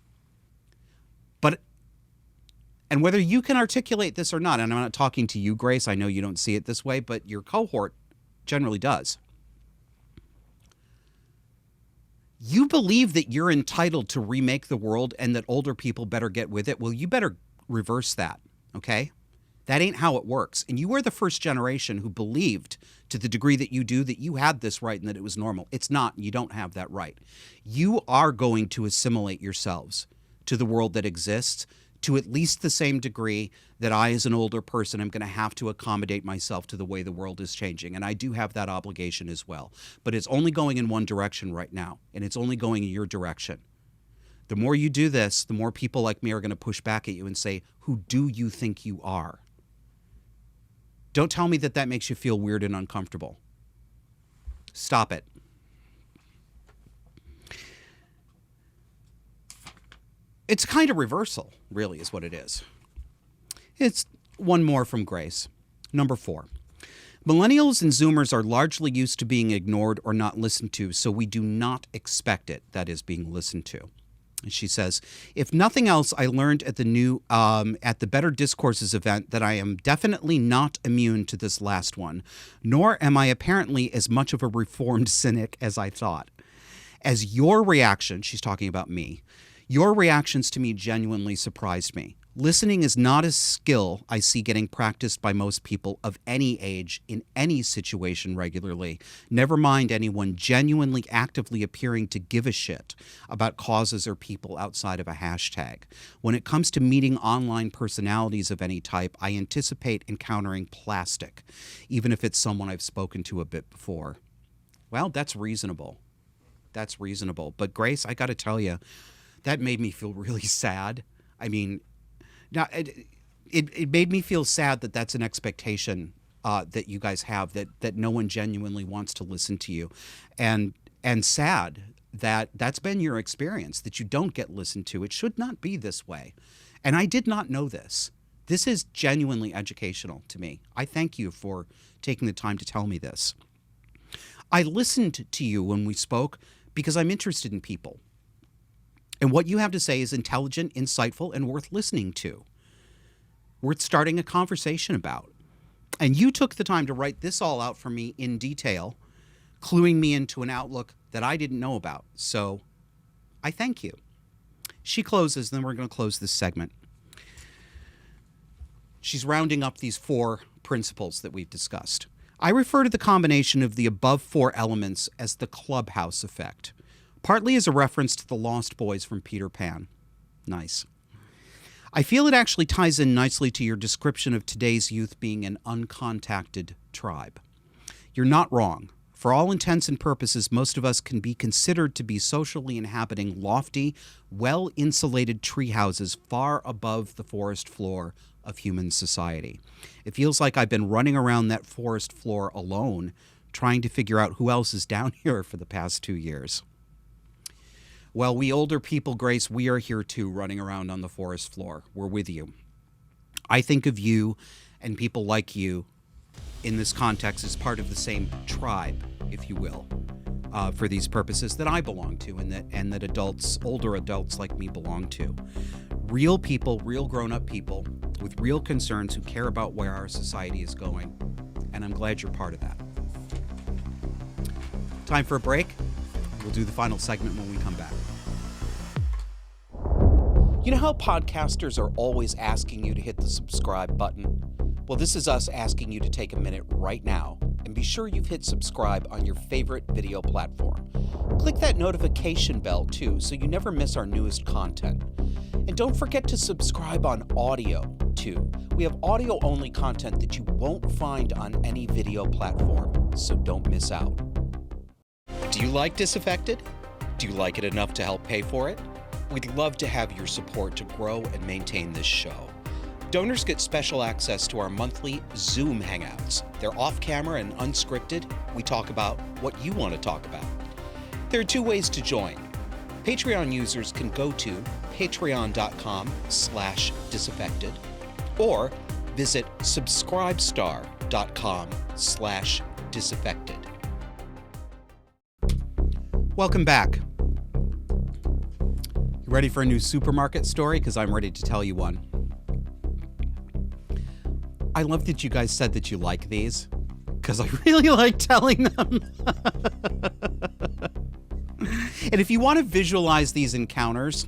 and whether you can articulate this or not, and I'm not talking to you, Grace, I know you don't see it this way, but your cohort generally does. You believe that you're entitled to remake the world and that older people better get with it. Well, you better reverse that, okay? That ain't how it works. And you are the first generation who believed, to the degree that you do, that you had this right and that it was normal. It's not. You don't have that right. You are going to assimilate yourselves to the world that exists to at least the same degree that I, as an older person, am going to have to accommodate myself to the way the world is changing. And I do have that obligation as well. But it's only going in one direction right now, and it's only going in your direction. The more you do this, the more people like me are going to push back at you and say, who do you think you are? Don't tell me that that makes you feel weird and uncomfortable. Stop it. It's kind of reversal, really, is what it is. It's one more from Grace. Number 4. Millennials and Zoomers are largely used to being ignored or not listened to, so we do not expect it, that is, being listened to. And she says, if nothing else, I learned at the Better Discourses event that I am definitely not immune to this last one, nor am I apparently as much of a reformed cynic as I thought. As your reaction, she's talking about me, your reactions to me genuinely surprised me. Listening is not a skill I see getting practiced by most people of any age in any situation regularly, never mind anyone genuinely actively appearing to give a shit about causes or people outside of a hashtag. When it comes to meeting online personalities of any type, I anticipate encountering plastic, even if it's someone I've spoken to a bit before. Well, that's reasonable. That's reasonable. But Grace, I got to tell you, that made me feel really sad. I mean, now it made me feel sad that that's an expectation that you guys have, that no one genuinely wants to listen to you, and sad that that's been your experience, that you don't get listened to. It should not be this way, and I did not know this. This is genuinely educational to me. I thank you for taking the time to tell me this. I listened to you when we spoke because I'm interested in people. And what you have to say is intelligent, insightful, and worth listening to. Worth starting a conversation about. And you took the time to write this all out for me in detail, cluing me into an outlook that I didn't know about. So I thank you. She closes, then we're going to close this segment. She's rounding up these 4 principles that we've discussed. I refer to the combination of the above 4 elements as the Clubhouse Effect. Partly as a reference to the Lost Boys from Peter Pan. Nice. I feel it actually ties in nicely to your description of today's youth being an uncontacted tribe. You're not wrong. For all intents and purposes, most of us can be considered to be socially inhabiting lofty, well-insulated tree houses far above the forest floor of human society. It feels like I've been running around that forest floor alone, trying to figure out who else is down here for the past 2 years. Well, we older people, Grace, we are here too, running around on the forest floor. We're with you. I think of you and people like you in this context is part of the same tribe, if you will, for these purposes that I belong to, and that adults, older adults like me, belong to. Real people, real grown-up people with real concerns who care about where our society is going, and I'm glad you're part of that. Time for a break. We'll do the final segment when we come back. You know how podcasters are always asking you to hit the subscribe button? Well, this is us asking you to take a minute right now and be sure you've hit subscribe on your favorite video platform. Click that notification bell too so you never miss our newest content. And don't forget to subscribe on audio too. We have audio-only content that you won't find on any video platform, so don't miss out. Do you like Disaffected? Do you like it enough to help pay for it? We'd love to have your support to grow and maintain this show. Donors get special access to our monthly Zoom hangouts. They're off-camera and unscripted. We talk about what you want to talk about. There are two ways to join. Patreon users can go to patreon.com/disaffected or visit subscribestar.com/disaffected. Welcome back. You ready for a new supermarket story? Because I'm ready to tell you one. I love that you guys said that you like these, because I really like telling them. And if you want to visualize these encounters,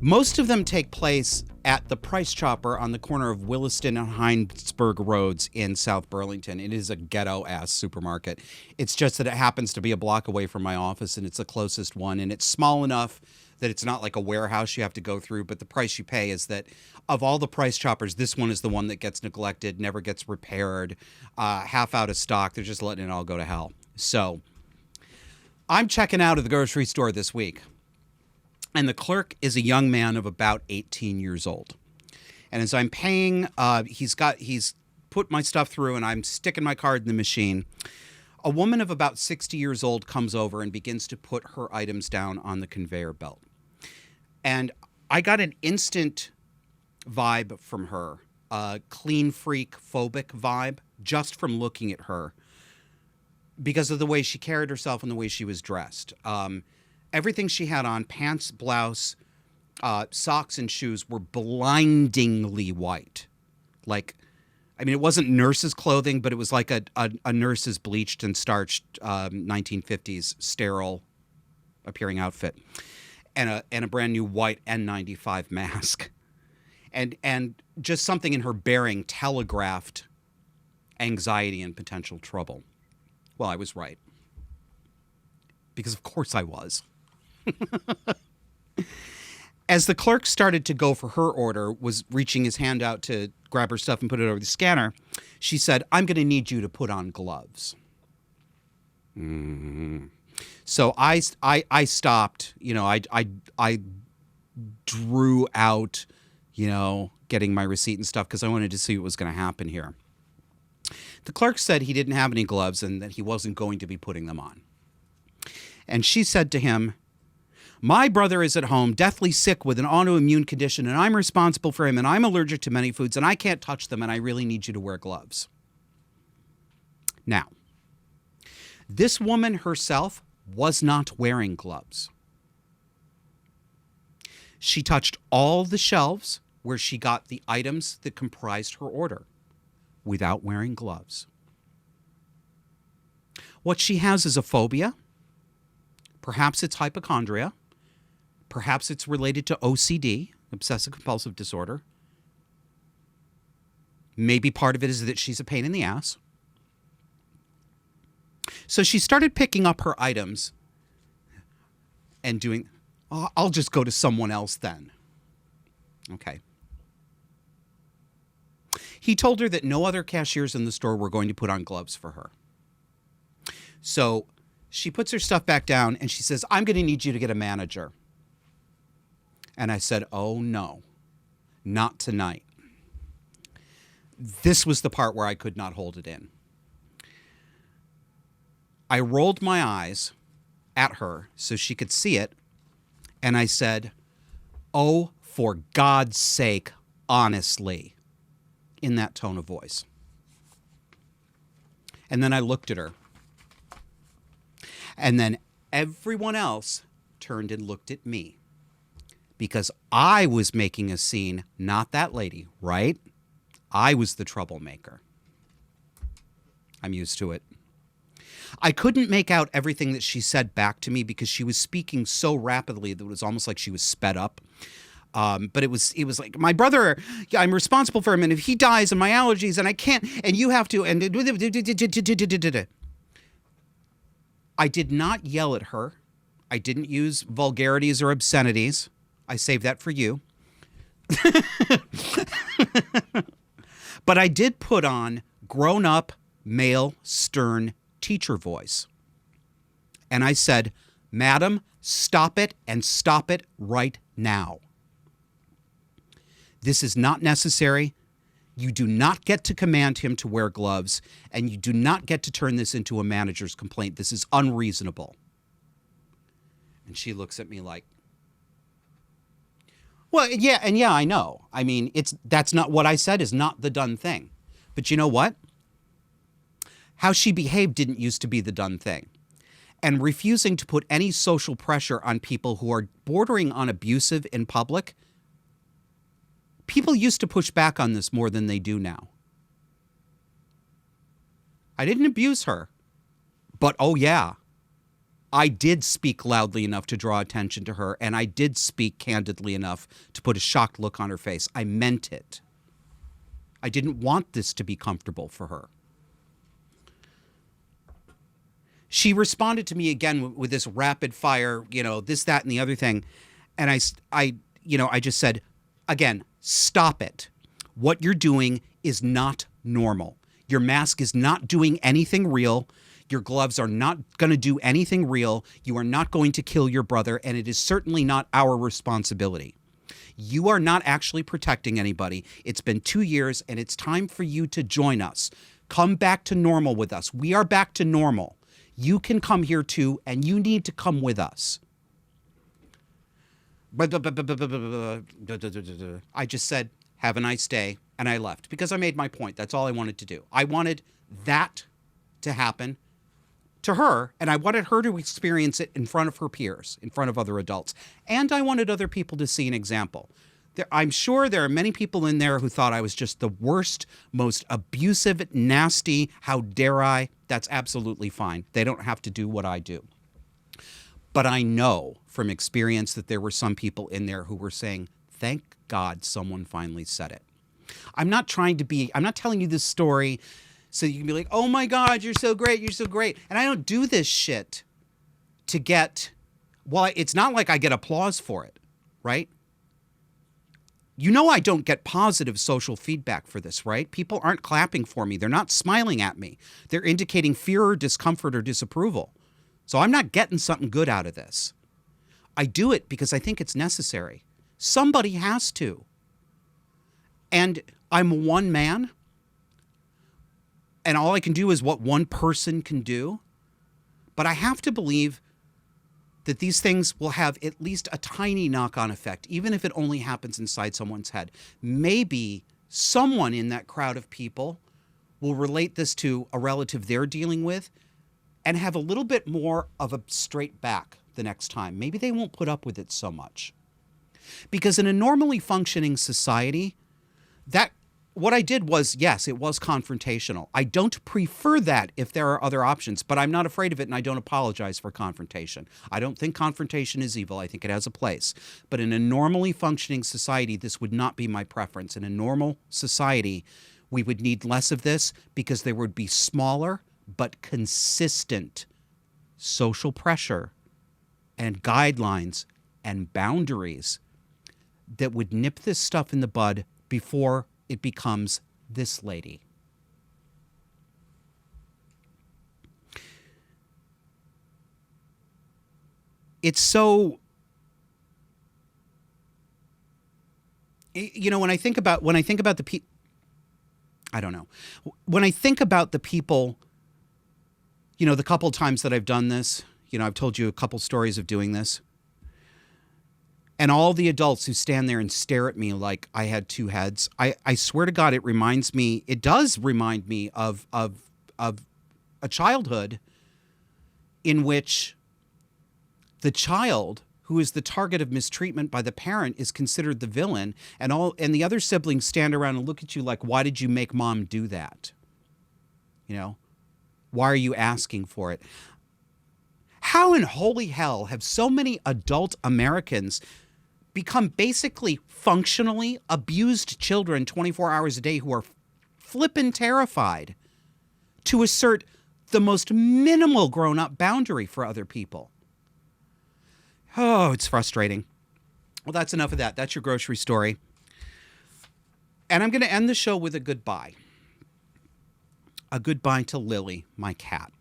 most of them take place at the Price Chopper on the corner of Williston and Heinsberg Roads in South Burlington. It is a ghetto-ass supermarket. It's just that it happens to be a block away from my office, and it's the closest one, and it's small enough that it's not like a warehouse you have to go through, but the price you pay is that of all the Price Choppers, this one is the one that gets neglected, never gets repaired, half out of stock. They're just letting it all go to hell. So I'm checking out of the grocery store this week, and the clerk is a young man of about 18 years old. And as I'm paying, he's put my stuff through, and I'm sticking my card in the machine. A woman of about 60 years old comes over and begins to put her items down on the conveyor belt. And I got an instant vibe from her, a clean freak phobic vibe, just from looking at her because of the way she carried herself and the way she was dressed. Everything she had on, pants, blouse, socks, and shoes, were blindingly white. It wasn't nurse's clothing, but it was like a nurse's bleached and starched 1950s sterile appearing outfit, and a brand new white N95 mask, and just something in her bearing telegraphed anxiety and potential trouble. Well, I was right, because of course I was. As the clerk started to go for her order, was reaching his hand out to grab her stuff and put it over the scanner, she said, "I'm going to need you to put on gloves." Mm-hmm. So I stopped, I drew out, getting my receipt and stuff because I wanted to see what was going to happen here. The clerk said he didn't have any gloves and that he wasn't going to be putting them on. And she said to him, "My brother is at home, deathly sick with an autoimmune condition, and I'm responsible for him, and I'm allergic to many foods, and I can't touch them, and I really need you to wear gloves." Now, this woman herself was not wearing gloves. She touched all the shelves where she got the items that comprised her order without wearing gloves. What she has is a phobia. Perhaps it's hypochondria. Perhaps it's related to OCD, obsessive-compulsive disorder. Maybe part of it is that she's a pain in the ass. So she started picking up her items and doing, "Oh, I'll just go to someone else then." Okay. He told her that no other cashiers in the store were going to put on gloves for her. So she puts her stuff back down and she says, "I'm going to need you to get a manager." And I said, "Oh no, not tonight." This was the part where I could not hold it in. I rolled my eyes at her so she could see it, and I said, "Oh, for God's sake, honestly," in that tone of voice. And then I looked at her. And then everyone else turned and looked at me. Because I was making a scene, not that lady, right? I was the troublemaker. I'm used to it. I couldn't make out everything that she said back to me because she was speaking so rapidly that it was almost like she was sped up. But it was like, my brother, I'm responsible for him, and if he dies and my allergies and I can't, and you have to, and I did not yell at her. I didn't use vulgarities or obscenities. I saved that for you. But I did put on grown-up, male, stern teacher voice. And I said, "Madam, stop it, and stop it right now. This is not necessary. You do not get to command him to wear gloves, and you do not get to turn this into a manager's complaint. This is unreasonable." And she looks at me like, well, yeah, and yeah, I know. I mean, that's not what I said is not the done thing. But you know what? How she behaved didn't used to be the done thing. And refusing to put any social pressure on people who are bordering on abusive in public, people used to push back on this more than they do now. I didn't abuse her, but oh yeah, I did speak loudly enough to draw attention to her, and I did speak candidly enough to put a shocked look on her face. I meant it. I didn't want this to be comfortable for her. She responded to me again with this rapid fire, this, that, and the other thing. And I just said, again, stop it. What you're doing is not normal. Your mask is not doing anything real. Your gloves are not going to do anything real. You are not going to kill your brother, and it is certainly not our responsibility. You are not actually protecting anybody. It's been 2 years, and it's time for you to join us. Come back to normal with us. We are back to normal. You can come here too, and you need to come with us. I just said, have a nice day, and I left because I made my point. That's all I wanted to do. I wanted that to happen to her, and I wanted her to experience it in front of her peers, in front of other adults. And I wanted other people to see an example. I'm sure there are many people in there who thought I was just the worst, most abusive, nasty, how dare I? That's absolutely fine. They don't have to do what I do. But I know from experience that there were some people in there who were saying, thank God someone finally said it. I'm not telling you this story so you can be like, oh my God, you're so great, you're so great. And I don't do this shit to get, well, it's not like I get applause for it, right? You know I don't get positive social feedback for this, right? People aren't clapping for me. They're not smiling at me. They're indicating fear or discomfort or disapproval. So I'm not getting something good out of this. I do it because I think it's necessary. Somebody has to. And I'm one man, and all I can do is what one person can do. But I have to believe that these things will have at least a tiny knock-on effect, even if it only happens inside someone's head. Maybe someone in that crowd of people will relate this to a relative they're dealing with and have a little bit more of a straight back the next time. Maybe they won't put up with it so much. Because in a normally functioning society, what I did was, yes, it was confrontational. I don't prefer that if there are other options, but I'm not afraid of it, and I don't apologize for confrontation. I don't think confrontation is evil. I think it has a place. But in a normally functioning society, this would not be my preference. In a normal society, we would need less of this because there would be smaller but consistent social pressure and guidelines and boundaries that would nip this stuff in the bud before it becomes this lady. It's so, when I think about the people, I don't know. When I think about the people, the couple times that I've done this, I've told you a couple stories of doing this. And all the adults who stand there and stare at me like I had two heads, I swear to God, it does remind me of a childhood in which the child who is the target of mistreatment by the parent is considered the villain, and the other siblings stand around and look at you like, why did you make mom do that? You know, why are you asking for it? How in holy hell have so many adult Americans become basically functionally abused children 24 hours a day who are flippin' terrified to assert the most minimal grown-up boundary for other people? Oh, it's frustrating. Well, that's enough of that. That's your grocery story. And I'm going to end the show with a goodbye. A goodbye to Lily, my cat.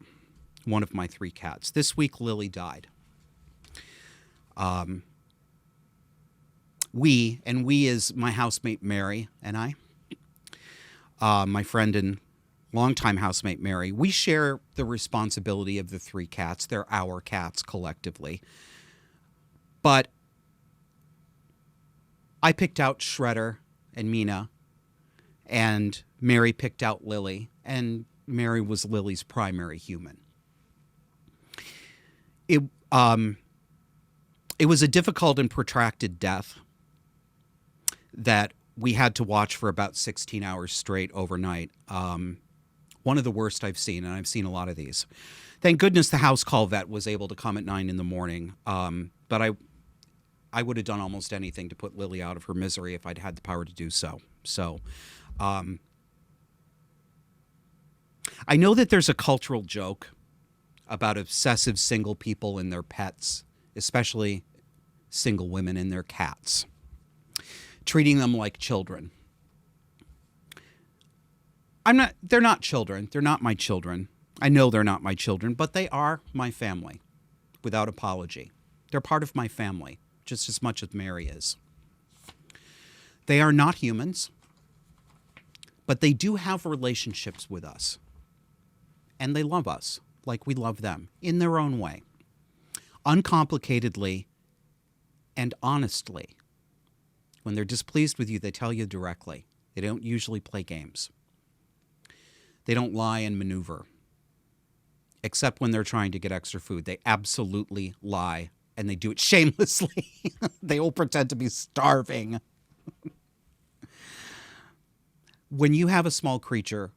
One of my 3 cats. This week, Lily died. We is my housemate Mary and I. My friend and longtime housemate Mary. We share the responsibility of the 3 cats. They're our cats collectively. But I picked out Shredder and Mina, and Mary picked out Lily, and Mary was Lily's primary human. It was a difficult and protracted death that we had to watch for about 16 hours straight overnight. One of the worst I've seen, and I've seen a lot of these. Thank goodness the house call vet was able to come at 9 in the morning. But I would have done almost anything to put Lily out of her misery if I'd had the power to do so. So, I know that there's a cultural joke about obsessive single people and their pets, especially single women and their cats, treating them like children. They're not children. They're not my children. I know they're not my children, but they are my family, without apology. They're part of my family, just as much as Mary is. They are not humans, but they do have relationships with us. And they love us like we love them, in their own way. Uncomplicatedly and honestly. When they're displeased with you, they tell you directly. They don't usually play games. They don't lie and maneuver. Except when they're trying to get extra food. They absolutely lie. And they do it shamelessly. They all pretend to be starving. When you have a small creature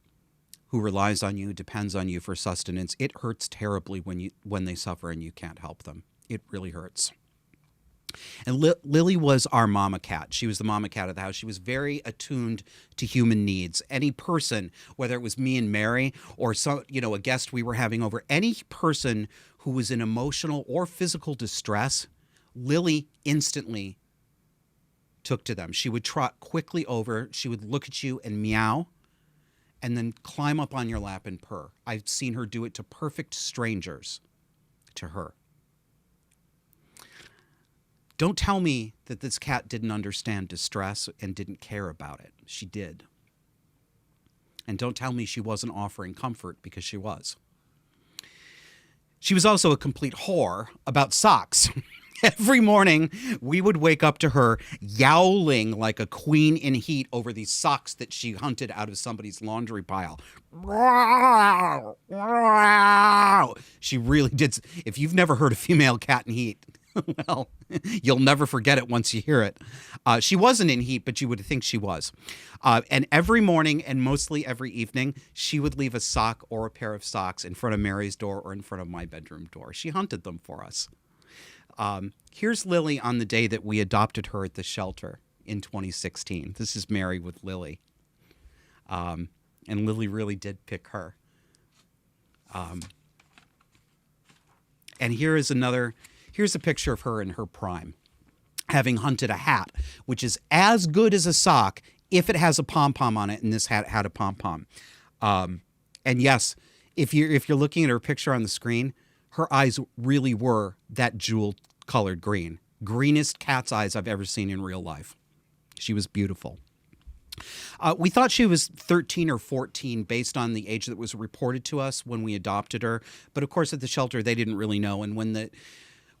who relies on you, depends on you for sustenance, it hurts terribly when they suffer and you can't help them. It really hurts. And Lily was our mama cat. She was the mama cat of the house. She was very attuned to human needs. Any person, whether it was me and Mary or a guest we were having over, any person who was in emotional or physical distress, Lily instantly took to them. She would trot quickly over. She would look at you and meow and then climb up on your lap and purr. I've seen her do it to perfect strangers to her. Don't tell me that this cat didn't understand distress and didn't care about it. She did. And don't tell me she wasn't offering comfort, because she was. She was also a complete whore about socks. Every morning, we would wake up to her yowling like a queen in heat over these socks that she hunted out of somebody's laundry pile. She really did. If you've never heard a female cat in heat, well, you'll never forget it once you hear it. She wasn't in heat, but you would think she was. And every morning and mostly every evening, she would leave a sock or a pair of socks in front of Mary's door or in front of my bedroom door. She hunted them for us. Here's Lily on the day that we adopted her at the shelter in 2016. This is Mary with Lily. And Lily really did pick her. And here's a picture of her in her prime, having hunted a hat, which is as good as a sock if it has a pom-pom on it, and this hat had a pom-pom. And yes, if you're looking at her picture on the screen, her eyes really were that jewel-colored green. Greenest cat's eyes I've ever seen in real life. She was beautiful. We thought she was 13 or 14 based on the age that was reported to us when we adopted her. But of course, at the shelter, they didn't really know. And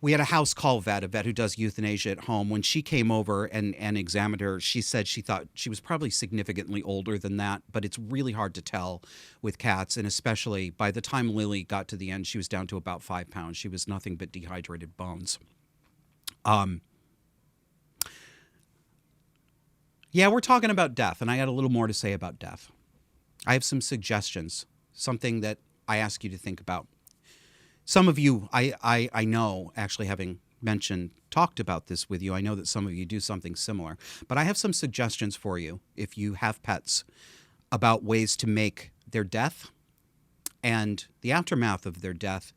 We had a house call vet, a vet who does euthanasia at home. When she came over and examined her, she said she thought she was probably significantly older than that, but it's really hard to tell with cats. And especially by the time Lily got to the end, she was down to about 5 pounds. She was nothing but dehydrated bones. Yeah, we're talking about death, and I got a little more to say about death. I have some suggestions, something that I ask you to think about. Some of you, I know, actually having talked about this with you, I know that some of you do something similar. But I have some suggestions for you, if you have pets, about ways to make their death and the aftermath of their death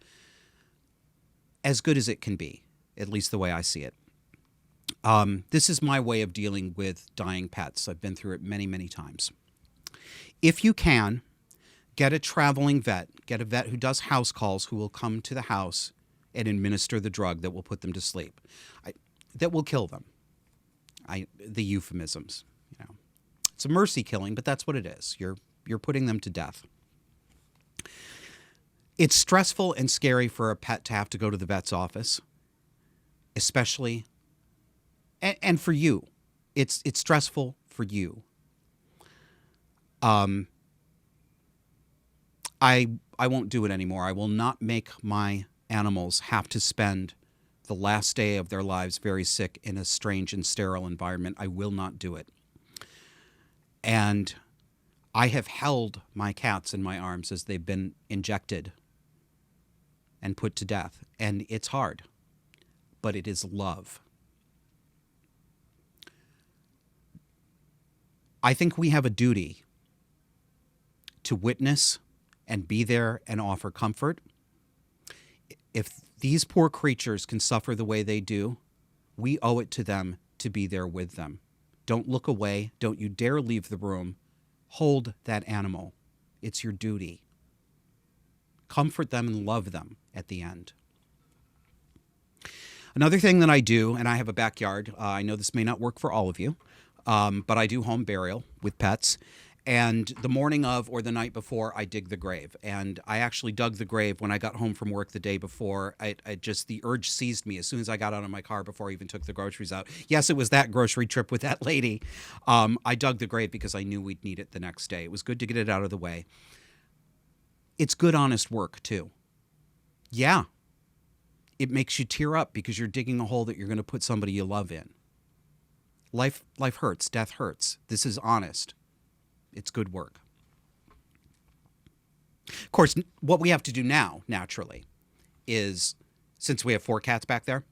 as good as it can be, at least the way I see it. This is my way of dealing with dying pets. I've been through it many, many times. If you can, get a traveling vet. Get a vet who does house calls, who will come to the house and administer the drug that will put them to sleep, that will kill them. The euphemisms, you know. It's a mercy killing, but that's what it is. You're putting them to death. It's stressful and scary for a pet to have to go to the vet's office, especially, and for you. It's stressful for you. I won't do it anymore. I will not make my animals have to spend the last day of their lives very sick in a strange and sterile environment. I will not do it. And I have held my cats in my arms as they've been injected and put to death. And it's hard, but it is love. I think we have a duty to witness and be there and offer comfort. If these poor creatures can suffer the way they do, we owe it to them to be there with them. Don't look away. Don't you dare leave the room. Hold that animal. It's your duty. Comfort them and love them at the end. Another thing that I do, and I have a backyard, I know this may not work for all of you, but I do home burial with pets. And the morning of or the night before, I dig the grave. And I actually dug the grave when I got home from work the day before. The urge seized me as soon as I got out of my car before I even took the groceries out. Yes, it was that grocery trip with that lady. I dug the grave because I knew we'd need it the next day. It was good to get it out of the way. It's good, honest work, too. Yeah. It makes you tear up because you're digging a hole that you're going to put somebody you love in. Life hurts. Death hurts. This is honest. It's good work. Of course, what we have to do now, naturally, is, since we have 4 cats back there,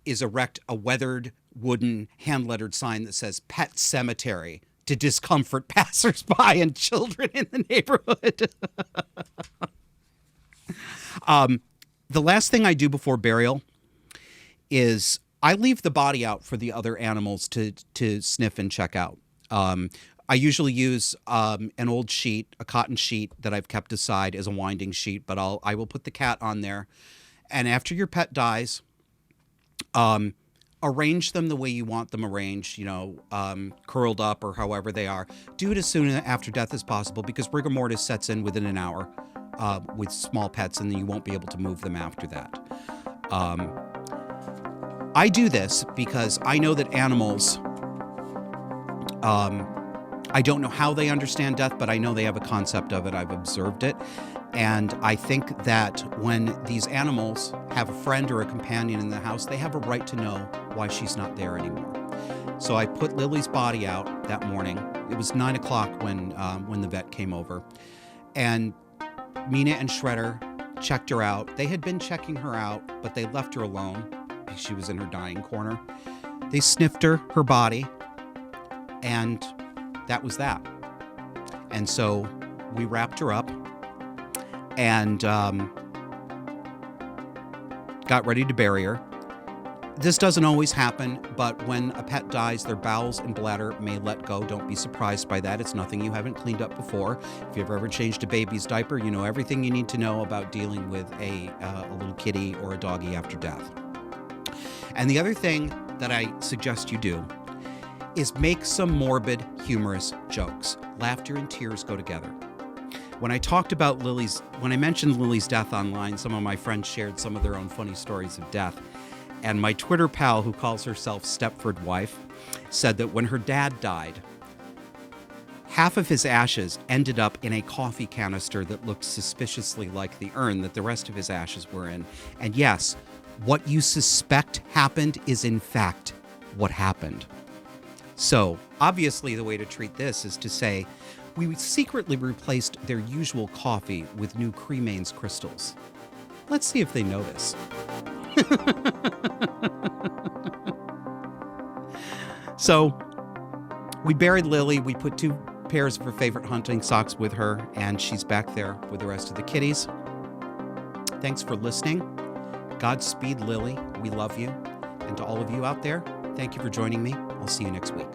is erect a weathered wooden hand-lettered sign that says Pet Cemetery to discomfort passersby and children in the neighborhood. The last thing I do before burial is I leave the body out for the other animals to sniff and check out. I usually use an old sheet, a cotton sheet that I've kept aside as a winding sheet, but I will put the cat on there. And after your pet dies, arrange them the way you want them arranged, curled up or however they are. Do it as soon after death as possible because rigor mortis sets in within an hour with small pets, and then you won't be able to move them after that. I do this because I know that animals... I don't know how they understand death, but I know they have a concept of it. I've observed it. And I think that when these animals have a friend or a companion in the house, they have a right to know why she's not there anymore. So I put Lily's body out that morning. It was 9 o'clock when the vet came over. And Mina and Shredder checked her out. They had been checking her out, but they left her alone because she was in her dying corner. They sniffed her body, and that was that. And so we wrapped her up and got ready to bury her. This doesn't always happen, but when a pet dies, their bowels and bladder may let go. Don't be surprised by that. It's nothing you haven't cleaned up before. If you've ever changed a baby's diaper, you know everything you need to know about dealing with a little kitty or a doggy after death. And the other thing that I suggest you do is make some morbid, humorous jokes. Laughter and tears go together. When I mentioned Lily's death online, some of my friends shared some of their own funny stories of death. And my Twitter pal, who calls herself Stepford Wife, said that when her dad died, half of his ashes ended up in a coffee canister that looked suspiciously like the urn that the rest of his ashes were in. And yes, what you suspect happened is in fact what happened. So obviously the way to treat this is to say, we secretly replaced their usual coffee with new cremains crystals. Let's see if they notice. So we buried Lily. We put 2 pairs of her favorite hunting socks with her, and she's back there with the rest of the kitties. Thanks for listening. Godspeed, Lily. We love you. And to all of you out there, thank you for joining me. I'll see you next week.